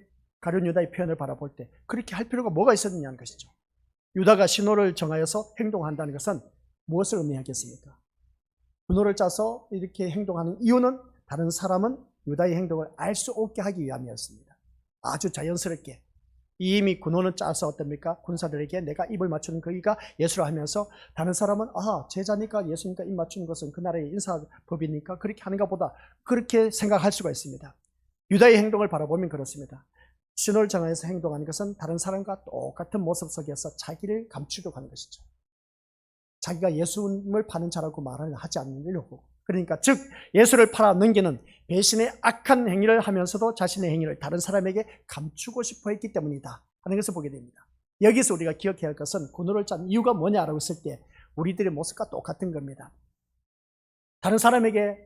가룟 유다의 표현을 바라볼 때 그렇게 할 필요가 뭐가 있었느냐는 것이죠. 유다가 신호를 정하여서 행동한다는 것은 무엇을 의미하겠습니까? 분노를 짜서 이렇게 행동하는 이유는 다른 사람은 유다의 행동을 알 수 없게 하기 위함이었습니다. 아주 자연스럽게 이미 군호는 짜서 어떻습니까? 군사들에게 내가 입을 맞추는 그이가 예수라 하면서 다른 사람은 제자니까 예수니까 입 맞추는 것은 그 나라의 인사법이니까 그렇게 하는가 보다, 그렇게 생각할 수가 있습니다. 유다의 행동을 바라보면 그렇습니다. 신호를 정해서 행동하는 것은 다른 사람과 똑같은 모습 속에서 자기를 감추려고 하는 것이죠. 자기가 예수님을 파는 자라고 말을 하지 않으려고. 그러니까 즉 예수를 팔아 넘기는 배신의 악한 행위를 하면서도 자신의 행위를 다른 사람에게 감추고 싶어 했기 때문이다 하는 것을 보게 됩니다. 여기서 우리가 기억해야 할 것은 군호를 짠 이유가 뭐냐라고 했을 때 우리들의 모습과 똑같은 겁니다. 다른 사람에게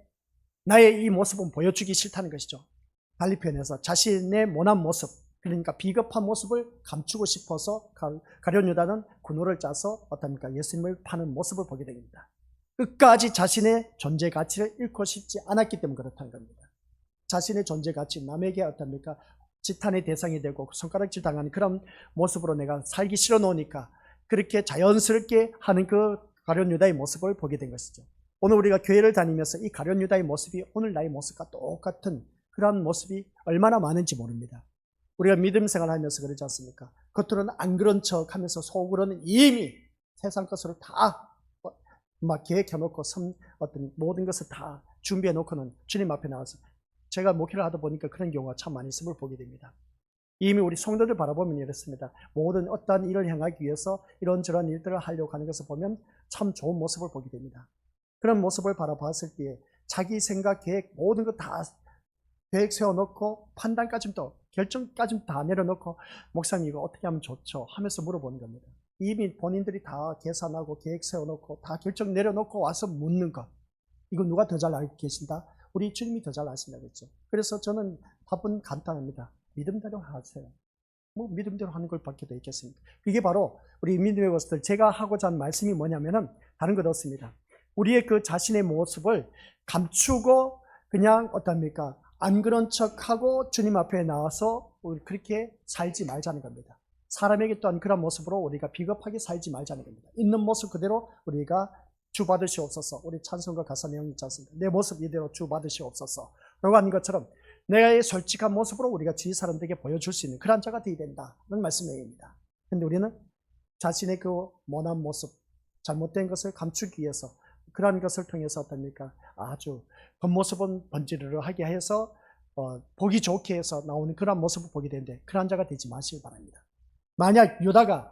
나의 이 모습은 보여주기 싫다는 것이죠. 달리 표현해서 자신의 모난 모습, 그러니까 비겁한 모습을 감추고 싶어서 가룟 유다는 군호를 짜서 어떻습니까? 예수님을 파는 모습을 보게 됩니다. 끝까지 자신의 존재 가치를 잃고 싶지 않았기 때문에 그렇다는 겁니다. 자신의 존재 가치, 남에게 어떻습니까? 지탄의 대상이 되고 손가락질 당하는 그런 모습으로 내가 살기 싫어 놓으니까 그렇게 자연스럽게 하는 그 가룟 유다의 모습을 보게 된 것이죠. 오늘 우리가 교회를 다니면서 이 가룟 유다의 모습이 오늘 나의 모습과 똑같은 그런 모습이 얼마나 많은지 모릅니다. 우리가 믿음 생활하면서 그러지 않습니까? 겉으로는 안 그런 척 하면서 속으로는 이미 세상 것으로 다 막 계획해놓고 어떤 모든 것을 다 준비해놓고는 주님 앞에 나와서 제가 목회를 하다 보니까 그런 경우가 참 많이 있음을 보게 됩니다. 이미 우리 성도들 바라보면 이렇습니다. 모든 어떠한 일을 향하기 위해서 이런저런 일들을 하려고 하는 것을 보면 참 좋은 모습을 보게 됩니다. 그런 모습을 바라봤을 때에 자기 생각, 계획 모든 거 다 계획 세워놓고 판단까지도 결정까지 다 내려놓고 목사님 이거 어떻게 하면 좋죠? 하면서 물어보는 겁니다. 이미 본인들이 다 계산하고 계획 세워놓고 다 결정 내려놓고 와서 묻는 것. 이거 누가 더 잘 알고 계신다? 우리 주님이 더 잘 아신다고 했죠. 그래서 저는 답은 간단합니다. 믿음대로 하세요. 뭐 믿음대로 하는 걸 밖에 더 있겠습니까? 그게 바로 우리 믿음의 것들 제가 하고자 하는 말씀이 뭐냐면은 다른 것 없습니다. 우리의 그 자신의 모습을 감추고 그냥 어떻습니까? 안 그런 척하고 주님 앞에 나와서 그렇게 살지 말자는 겁니다. 사람에게 또한 그런 모습으로 우리가 비겁하게 살지 말자는 겁니다. 있는 모습 그대로 우리가 주 받으시옵소서. 우리 찬송가 가사 내용이 있지 않습니까? 내 모습 이대로 주 받으시옵소서 라고 하는 것처럼 내가의 솔직한 모습으로 우리가 주위 사람들에게 보여줄 수 있는 그런 자가 되어야 된다는 말씀입니다. 그런데 우리는 자신의 그 모난 모습, 잘못된 것을 감추기 위해서 그러한 것을 통해서 어떻습니까? 아주 겉모습은 번지르르하게 해서 보기 좋게 해서 나오는 그런 모습을 보게 되는데 그런 자가 되지 마시기 바랍니다. 만약 유다가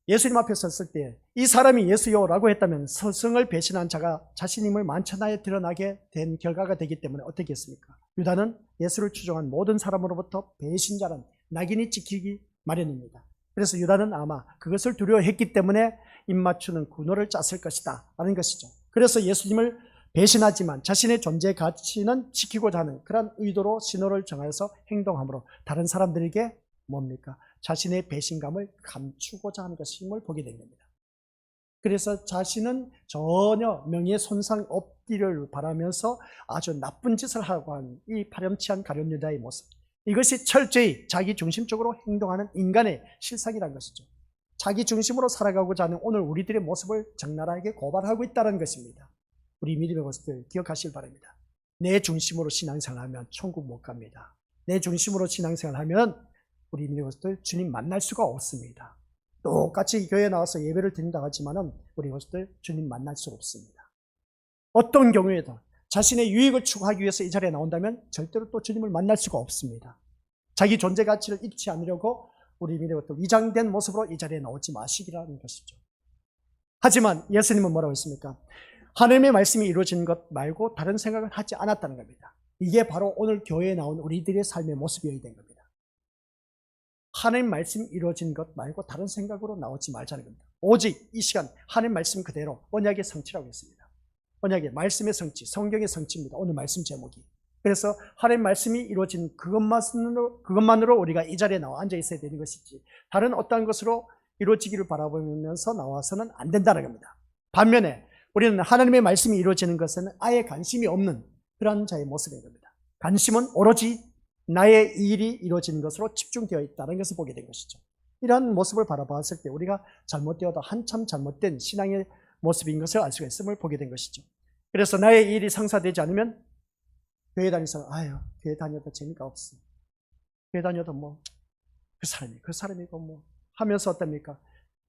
예수님 앞에 섰을 때 이 사람이 예수요라고 했다면 스승을 배신한 자가 자신임을 만천하에 드러나게 된 결과가 되기 때문에 어떻게 했습니까? 유다는 예수를 추종한 모든 사람으로부터 배신자는 낙인이 찍히기 마련입니다. 그래서 유다는 아마 그것을 두려워했기 때문에 입맞추는 군호를 짰을 것이다 라는 것이죠. 그래서 예수님을 배신하지만 자신의 존재 가치는 지키고자 하는 그런 의도로 신호를 정하여서 행동함으로 다른 사람들에게 뭡니까? 자신의 배신감을 감추고자 하는 것임을 보게 된 겁니다. 그래서 자신은 전혀 명예 손상 없기를 바라면서 아주 나쁜 짓을 하고 한 이 파렴치한 가룟 유다의 모습, 이것이 철저히 자기 중심적으로 행동하는 인간의 실상이라는 것이죠. 자기 중심으로 살아가고자 하는 오늘 우리들의 모습을 적나라하게 고발하고 있다는 것입니다. 우리 믿음의 것들 기억하시길 바랍니다. 내 중심으로 신앙생활하면 천국 못 갑니다. 내 중심으로 신앙생활하면 우리 믿음의 것들 주님 만날 수가 없습니다. 똑같이 교회에 나와서 예배를 드린다고 하지만은 우리 것들 주님 만날 수 없습니다. 어떤 경우에도 자신의 유익을 추구하기 위해서 이 자리에 나온다면 절대로 또 주님을 만날 수가 없습니다. 자기 존재 가치를 잃지 않으려고 우리 믿음의 것들 위장된 모습으로 이 자리에 나오지 마시기라는 것이죠. 하지만 예수님은 뭐라고 했습니까? 하나님의 말씀이 이루어진 것 말고 다른 생각을 하지 않았다는 겁니다. 이게 바로 오늘 교회에 나온 우리들의 삶의 모습이어야 된 겁니다. 하나님 말씀이 이루어진 것 말고 다른 생각으로 나오지 말자는 겁니다. 오직 이 시간 하나님 말씀 그대로 언약의 성취라고 했습니다. 언약의 말씀의 성취, 성경의 성취입니다. 오늘 말씀 제목이. 그래서 하나님 말씀이 이루어진 그것만으로 우리가 이 자리에 나와 앉아 있어야 되는 것이지 다른 어떠한 것으로 이루어지기를 바라보면서 나와서는 안 된다는 겁니다. 반면에 우리는 하나님의 말씀이 이루어지는 것에는 아예 관심이 없는 그런 자의 모습인 겁니다. 관심은 오로지 나의 일이 이루어지는 것으로 집중되어 있다는 것을 보게 된 것이죠. 이러한 모습을 바라봤을 때 우리가 잘못되어도 한참 잘못된 신앙의 모습인 것을 알 수가 있음을 보게 된 것이죠. 그래서 나의 일이 성사되지 않으면 교회 다니면서 아유 교회 다녀도 재미가 없어. 교회 다녀도 뭐 그 사람이고 뭐 하면서 어떻습니까?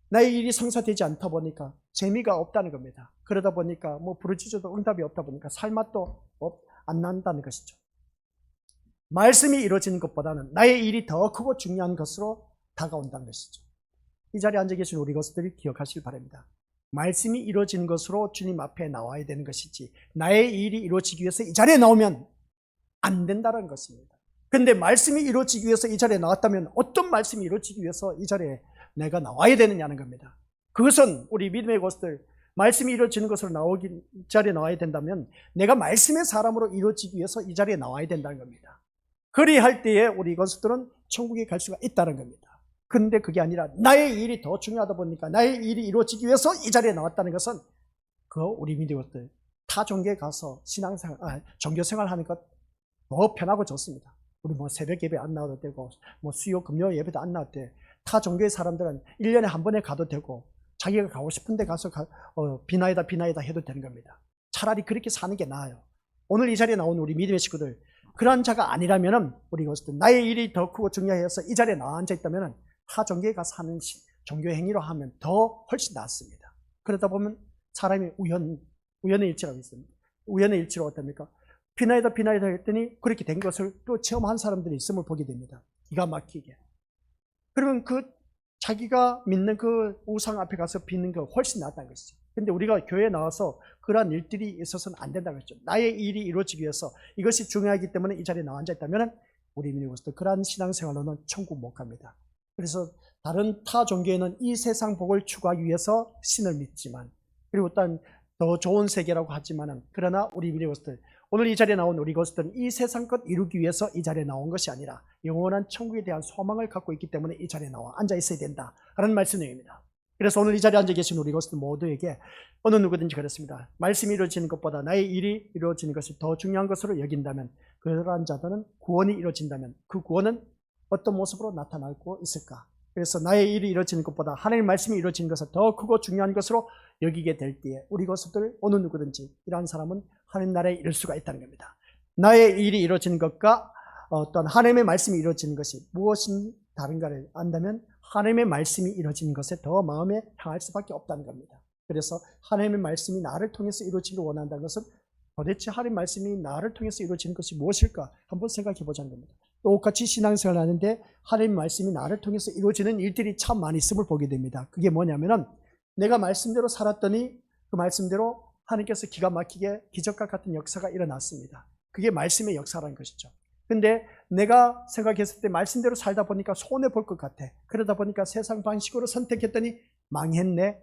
나의 일이 성사되지 않다 보니까 재미가 없다는 겁니다. 그러다 보니까 뭐 부르짖어도 응답이 없다 보니까 살맛도 안 난다는 것이죠. 말씀이 이루어지는 것보다는 나의 일이 더 크고 중요한 것으로 다가온다는 것이죠. 이 자리에 앉아 계신 우리 것들이 기억하시길 바랍니다. 말씀이 이루어지는 것으로 주님 앞에 나와야 되는 것이지 나의 일이 이루어지기 위해서 이 자리에 나오면 안 된다는 것입니다. 그런데 말씀이 이루어지기 위해서 이 자리에 나왔다면 어떤 말씀이 이루어지기 위해서 이 자리에 내가 나와야 되느냐는 겁니다. 그것은 우리 믿음의 것들 말씀이 이루어지는 것으로 이 자리에 나와야 된다면 내가 말씀의 사람으로 이루어지기 위해서 이 자리에 나와야 된다는 겁니다. 그리할 때에 우리 것들은 천국에 갈 수가 있다는 겁니다. 그런데 그게 아니라 나의 일이 더 중요하다 보니까 나의 일이 이루어지기 위해서 이 자리에 나왔다는 것은 우리 믿음의 것들 타 종교에 가서 신앙생활, 종교생활 하는 것 더 편하고 좋습니다. 우리 뭐 새벽 예배 안 나와도 되고 뭐 수요 금요 예배도 안 나와도 돼. 타 종교의 사람들은 1년에 한 번에 가도 되고 자기가 가고 싶은데 가서 비나이다 해도 되는 겁니다. 차라리 그렇게 사는 게 나아요. 오늘 이 자리에 나온 우리 믿음의 식구들 그러한 자가 아니라면은 우리 것들 나의 일이 더 크고 중요해서 이 자리에 나와 앉아 있다면은 타 종교에 가서 하는 종교 행위로 하면 더 훨씬 낫습니다. 그러다 보면 사람이 우연의 일치라고 있습니다. 우연의 일치로 어떻습니까? 비나이다 했더니 그렇게 된 것을 또 체험한 사람들이 있음을 보게 됩니다. 기가 막히게. 그러면 자기가 믿는 그 우상 앞에 가서 빚는 거 훨씬 낫다는 것이죠. 근데 우리가 교회에 나와서 그러한 일들이 있어서는 안 된다는 것이죠. 나의 일이 이루어지기 위해서 이것이 중요하기 때문에 이 자리에 나와 앉아 있다면 우리 믿음으로서 그러한 신앙생활로는 천국 못 갑니다. 그래서 다른 타 종교에는 이 세상 복을 추구하기 위해서 신을 믿지만 그리고 일단 더 좋은 세계라고 하지만은 그러나 우리 믿음으로서 오늘 이 자리에 나온 우리 것들은 이 세상 것 이루기 위해서 이 자리에 나온 것이 아니라 영원한 천국에 대한 소망을 갖고 있기 때문에 이 자리에 나와 앉아 있어야 된다라는 말씀입니다. 그래서 오늘 이 자리에 앉아 계신 우리 것들 모두에게 어느 누구든지 그렇습니다. 말씀이 이루어지는 것보다 나의 일이 이루어지는 것이 더 중요한 것으로 여긴다면 그러한 자들은 구원이 이루어진다면 그 구원은 어떤 모습으로 나타나고 있을까? 그래서 나의 일이 이루어지는 것보다 하나님의 말씀이 이루어지는 것을 더 크고 중요한 것으로 여기게 될 때에 우리 것들 어느 누구든지 이러한 사람은 하나님 나라에 이를 수가 있다는 겁니다. 나의 일이 이루어지는 것과 어떤 하나님의 말씀이 이루어지는 것이 무엇인 다른가를 안다면 하나님의 말씀이 이루어지는 것에 더 마음에 향할 수밖에 없다는 겁니다. 그래서 하나님의 말씀이 나를 통해서 이루어지기를 원한다는 것은 도대체 하나님의 말씀이 나를 통해서 이루어지는 것이 무엇일까 한번 생각해 보자는 겁니다. 똑같이 신앙생활을 하는데 하나님의 말씀이 나를 통해서 이루어지는 일들이 참 많이 있음을 보게 됩니다. 그게 뭐냐면은 내가 말씀대로 살았더니 그 말씀대로 하나님께서 기가 막히게 기적과 같은 역사가 일어났습니다. 그게 말씀의 역사라는 것이죠. 근데 내가 생각했을 때 말씀대로 살다 보니까 손해볼 것 같아. 그러다 보니까 세상 방식으로 선택했더니 망했네.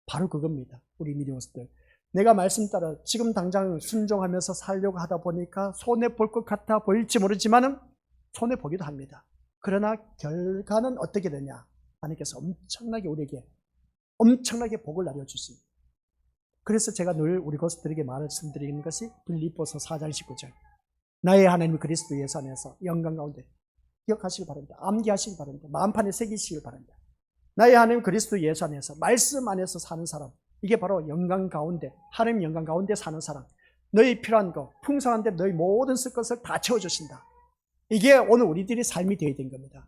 바로 그겁니다. 우리 믿음들. 내가 말씀 따라 지금 당장 순종하면서 살려고 하다 보니까 손해볼 것 같아 보일지 모르지만은 손해보기도 합니다. 그러나 결과는 어떻게 되냐? 하나님께서 엄청나게 우리에게 엄청나게 복을 내려주십니다. 그래서 제가 늘 우리 것들에게 말씀드리는 것이 빌립보서 4장 19절. 나의 하나님 그리스도 예수 안에서 영광 가운데 기억하시길 바랍니다. 암기하시길 바랍니다. 마음판에 새기시길 바랍니다. 나의 하나님 그리스도 예수 안에서 말씀 안에서 사는 사람, 이게 바로 영광 가운데 하나님 영광 가운데 사는 사람. 너희 필요한 것 풍성한데 너희 모든 쓸 것을 다 채워주신다. 이게 오늘 우리들이 삶이 되어야 된 겁니다.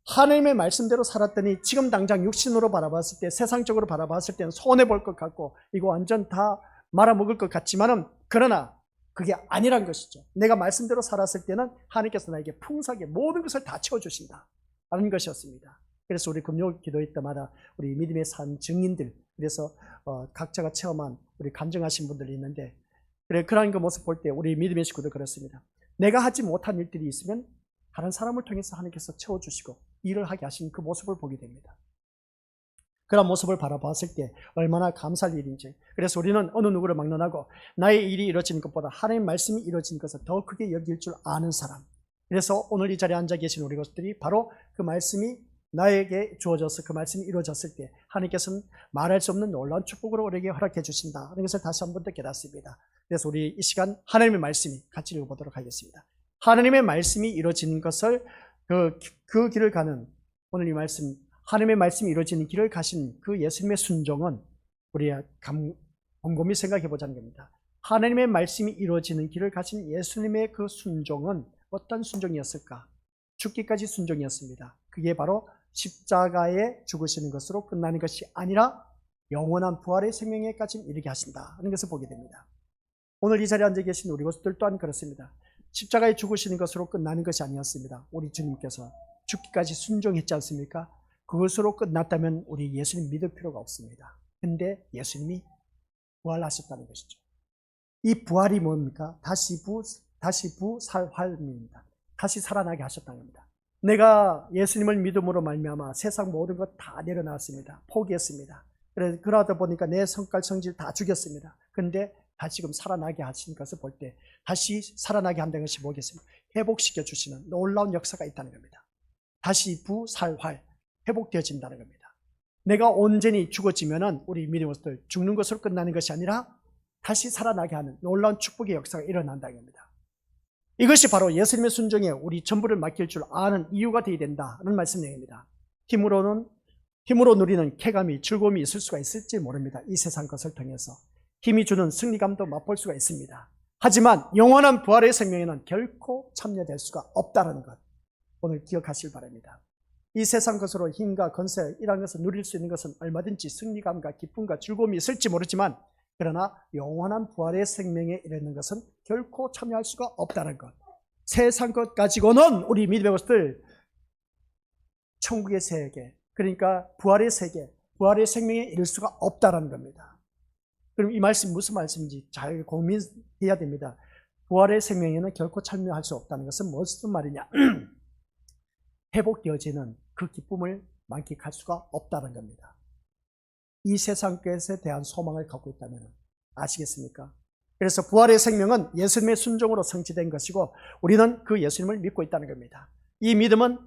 하나님의 말씀대로 살았더니 지금 당장 육신으로 바라봤을 때 세상적으로 바라봤을 때는 손해볼 것 같고 이거 완전 다 말아먹을 것 같지만은 그러나 그게 아니란 것이죠. 내가 말씀대로 살았을 때는 하나님께서 나에게 풍성하게 모든 것을 다 채워주신다 라는 것이었습니다. 그래서 우리 금요 기도회 때마다 우리 믿음의 산 증인들 그래서 각자가 체험한 우리 간증하신 분들이 있는데 그래 그런 그 모습 볼 때 우리 믿음의 식구도 그렇습니다. 내가 하지 못한 일들이 있으면 다른 사람을 통해서 하나님께서 채워주시고 일을 하게 하신 그 모습을 보게 됩니다. 그런 모습을 바라봤을 때 얼마나 감사할 일인지. 그래서 우리는 어느 누구를 막론하고 나의 일이 이루어지는 것보다 하나님의 말씀이 이루어지는 것을 더 크게 여길 줄 아는 사람. 그래서 오늘 이 자리에 앉아 계신 우리 것들이 바로 그 말씀이 나에게 주어져서 그 말씀이 이루어졌을 때 하나님께서는 말할 수 없는 놀라운 축복으로 우리에게 허락해 주신다 하는 것을 다시 한 번 더 깨닫습니다. 그래서 우리 이 시간 하나님의 말씀이 같이 읽어보도록 하겠습니다. 하나님의 말씀이 이루어지는 것을 그 길을 가는 오늘 이 말씀 하나님의 말씀이 이루어지는 길을 가신 그 예수님의 순종은 우리가 곰곰이 생각해 보자는 겁니다. 하나님의 말씀이 이루어지는 길을 가신 예수님의 그 순종은 어떤 순종이었을까? 죽기까지 순종이었습니다. 그게 바로 십자가에 죽으시는 것으로 끝나는 것이 아니라 영원한 부활의 생명에까지 이르게 하신다는 것을 보게 됩니다. 오늘 이 자리에 앉아 계신 우리 것들 또한 그렇습니다. 십자가에 죽으시는 것으로 끝나는 것이 아니었습니다. 우리 주님께서 죽기까지 순종했지 않습니까? 그것으로 끝났다면 우리 예수님 믿을 필요가 없습니다. 근데 예수님이 부활하셨다는 것이죠. 이 부활이 뭡니까? 다시 부살활입니다. 다시 살아나게 하셨다는 겁니다. 내가 예수님을 믿음으로 말미암아 세상 모든 것 다 내려놨습니다. 포기했습니다. 그러다 보니까 내 성깔 성질 다 죽였습니다. 근데 다시금 살아나게 하신 것을 볼 때 다시 살아나게 한다는 것이 뭐겠습니까? 회복시켜 주시는 놀라운 역사가 있다는 겁니다. 다시 부살활 회복되어진다는 겁니다. 내가 온전히 죽어지면은 우리 믿음으로서 죽는 것으로 끝나는 것이 아니라 다시 살아나게 하는 놀라운 축복의 역사가 일어난다는 겁니다. 이것이 바로 예수님의 순종에 우리 전부를 맡길 줄 아는 이유가 되어야 된다는 말씀 내용입니다. 힘으로 누리는 쾌감이 즐거움이 있을 수가 있을지 모릅니다. 이 세상 것을 통해서 힘이 주는 승리감도 맛볼 수가 있습니다. 하지만 영원한 부활의 생명에는 결코 참여될 수가 없다는 것 오늘 기억하시길 바랍니다. 이 세상 것으로 힘과 건세 이런 것을 누릴 수 있는 것은 얼마든지 승리감과 기쁨과 즐거움이 있을지 모르지만 그러나 영원한 부활의 생명에 이르는 것은 결코 참여할 수가 없다는 것. 세상 것 가지고는 우리 믿음의 것들 천국의 세계 그러니까 부활의 세계 부활의 생명에 이를 수가 없다는 겁니다. 그럼 이 말씀 무슨 말씀인지 잘 고민해야 됩니다. 부활의 생명에는 결코 참여할 수 없다는 것은 무슨 말이냐? 회복되어지는 그 기쁨을 만끽할 수가 없다는 겁니다. 이 세상 것에 대한 소망을 갖고 있다면 아시겠습니까? 그래서 부활의 생명은 예수님의 순종으로 성취된 것이고 우리는 그 예수님을 믿고 있다는 겁니다. 이 믿음은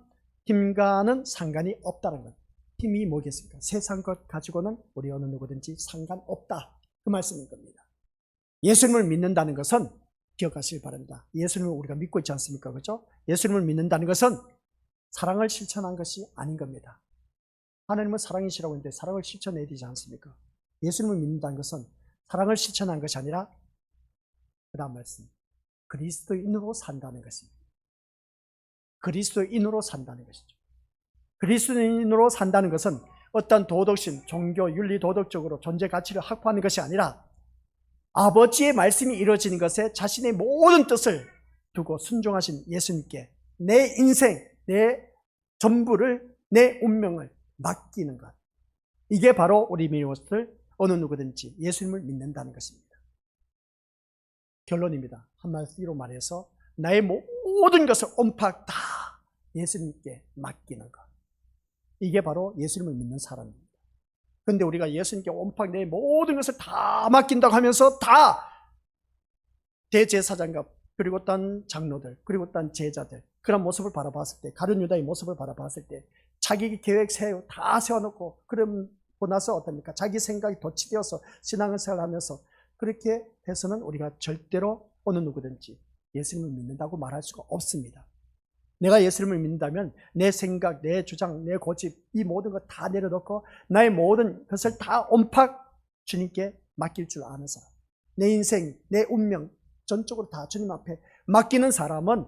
힘과는 상관이 없다는 것. 힘이 뭐겠습니까? 세상 것 가지고는 우리 어느 누구든지 상관없다. 그 말씀인 겁니다. 예수님을 믿는다는 것은 기억하시길 바랍니다. 예수님을 우리가 믿고 있지 않습니까? 그렇죠? 예수님을 믿는다는 것은 사랑을 실천한 것이 아닌 겁니다. 하나님은 사랑이시라고 했는데 사랑을 실천해야 되지 않습니까? 예수님을 믿는다는 것은 사랑을 실천한 것이 아니라 그 다음 말씀 그리스도인으로 산다는 것입니다. 그리스도인으로 산다는 것이죠. 그리스도인으로 산다는 것은 어떤 도덕심, 종교, 윤리, 도덕적으로 존재 가치를 확보하는 것이 아니라 아버지의 말씀이 이루어지는 것에 자신의 모든 뜻을 두고 순종하신 예수님께 내 인생, 내 전부를, 내 운명을 맡기는 것. 이게 바로 우리 믿음을 어느 누구든지 예수님을 믿는다는 것입니다. 결론입니다. 한마디로 말해서 나의 모든 것을 온팍 다 예수님께 맡기는 것. 이게 바로 예수님을 믿는 사람입니다. 그런데 우리가 예수님께 온팍 내 모든 것을 다 맡긴다고 하면서 다 대제사장과 그리고 딴 장로들 그리고 딴 제자들 그런 모습을 바라봤을 때 가룟 유다의 모습을 바라봤을 때 자기 계획 다 세워놓고 그러고 나서 어떻습니까? 자기 생각이 도취되어서 신앙생활을 하면서 그렇게 해서는 우리가 절대로 어느 누구든지 예수님을 믿는다고 말할 수가 없습니다. 내가 예수님을 믿는다면 내 생각, 내 주장, 내 고집 이 모든 것 다 내려놓고 나의 모든 것을 다 온팍 주님께 맡길 줄 아는 사람, 내 인생, 내 운명 전적으로 다 주님 앞에 맡기는 사람은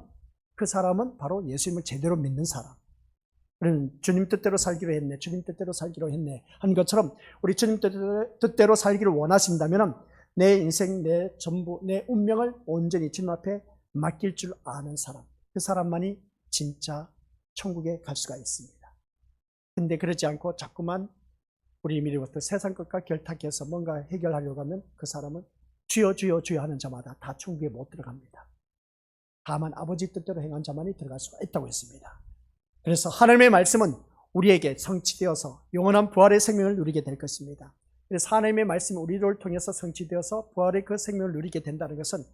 그 사람은 바로 예수님을 제대로 믿는 사람. 주님 뜻대로 살기로 했네, 주님 뜻대로 살기로 했네 하는 것처럼 우리 주님 뜻대로 살기를 원하신다면 내 인생, 내 전부, 내 운명을 온전히 주님 앞에 맡길 줄 아는 사람, 그 사람만이 진짜 천국에 갈 수가 있습니다. 근데 그러지 않고 자꾸만 우리 믿음으로부터 세상 것과 결탁해서 뭔가 해결하려고 하면 그 사람은 주여 주여 주여 하는 자마다 다 천국에 못 들어갑니다. 다만 아버지 뜻대로 행한 자만이 들어갈 수가 있다고 했습니다. 그래서 하나님의 말씀은 우리에게 성취되어서 영원한 부활의 생명을 누리게 될 것입니다. 그래서 하나님의 말씀이 우리를 통해서 성취되어서 부활의 그 생명을 누리게 된다는 것은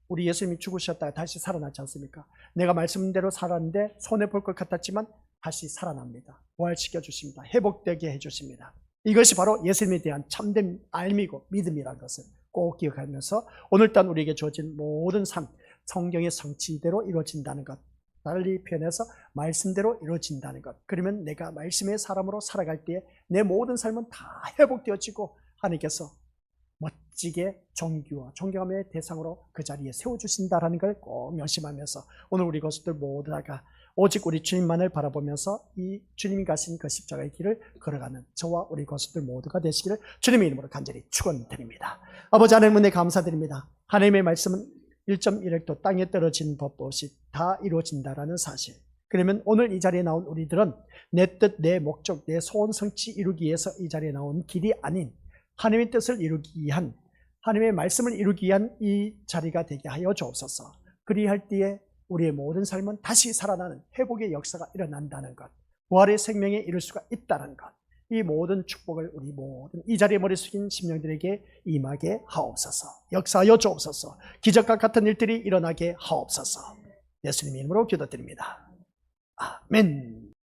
우리 예수님이 죽으셨다가 다시 살아나지 않습니까? 내가 말씀대로 살았는데 손해볼 것 같았지만 다시 살아납니다. 부활시켜 주십니다. 회복되게 해주십니다. 이것이 바로 예수님에 대한 참된 알미고 믿음이라는 것을 꼭 기억하면서 오늘따라 우리에게 주어진 모든 삶, 성경의 성취대로 이루어진다는 것, 달리 표현해서 말씀대로 이루어진다는 것. 그러면 내가 말씀의 사람으로 살아갈 때에 내 모든 삶은 다 회복되어지고 하나님께서 멋지게 존귀와 존경함의 대상으로 그 자리에 세워주신다라는 걸 꼭 명심하면서 오늘 우리 것들 모두 다가 오직 우리 주님만을 바라보면서 이 주님이 가신 그 십자가의 길을 걸어가는 저와 우리 것들 모두가 되시기를 주님의 이름으로 간절히 축원드립니다. 아버지 하나님 은혜 감사드립니다. 하나님의 말씀은 1.1획도 땅에 떨어진 법 없이 다 이루어진다라는 사실. 그러면 오늘 이 자리에 나온 우리들은 내 뜻, 내 목적, 내 소원 성취 이루기 위해서 이 자리에 나온 길이 아닌 하나님의 뜻을 이루기 위한, 하나님의 말씀을 이루기 위한 이 자리가 되게 하여 주옵소서. 그리할 때에 우리의 모든 삶은 다시 살아나는 회복의 역사가 일어난다는 것, 부활의 생명에 이를 수가 있다는 것, 이 모든 축복을 우리 모든 이 자리에 머리 숙인 심령들에게 임하게 하옵소서. 역사하여 주옵소서. 기적과 같은 일들이 일어나게 하옵소서. 예수님 이름으로 기도드립니다. 아멘.